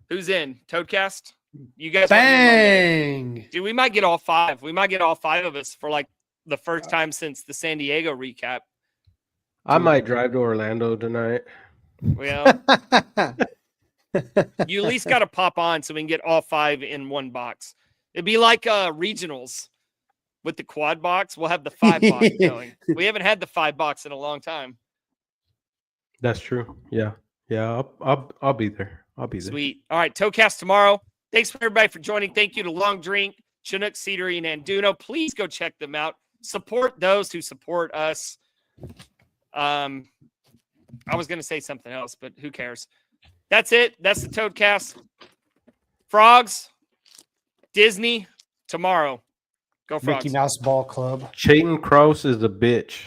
Who's in? Toadcast? You guys want to hear Monday? Bang! Dude, we might get all 5. We might get all 5 of us for like the first time since the San Diego recap. I might drive to Orlando tonight. Well, you at least got to pop on so we can get all 5 in one box. It'd be like regionals with the quad box. We'll have the 5 box going. We haven't had the 5 box in a long time. That's true. Yeah. Yeah, I'll be there. I'll be there. Sweet. All right, Toadcast tomorrow. Thanks for everybody for joining. Thank you to Long Drink, Chinook, Cedary, and Anduno. Please go check them out. Support those who support us. I was going to say something else, but who cares? That's it. That's the Toadcast. Frogs, Disney, tomorrow. Go Frogs. Mickey Mouse Ball Club. Chayton Krause is a bitch.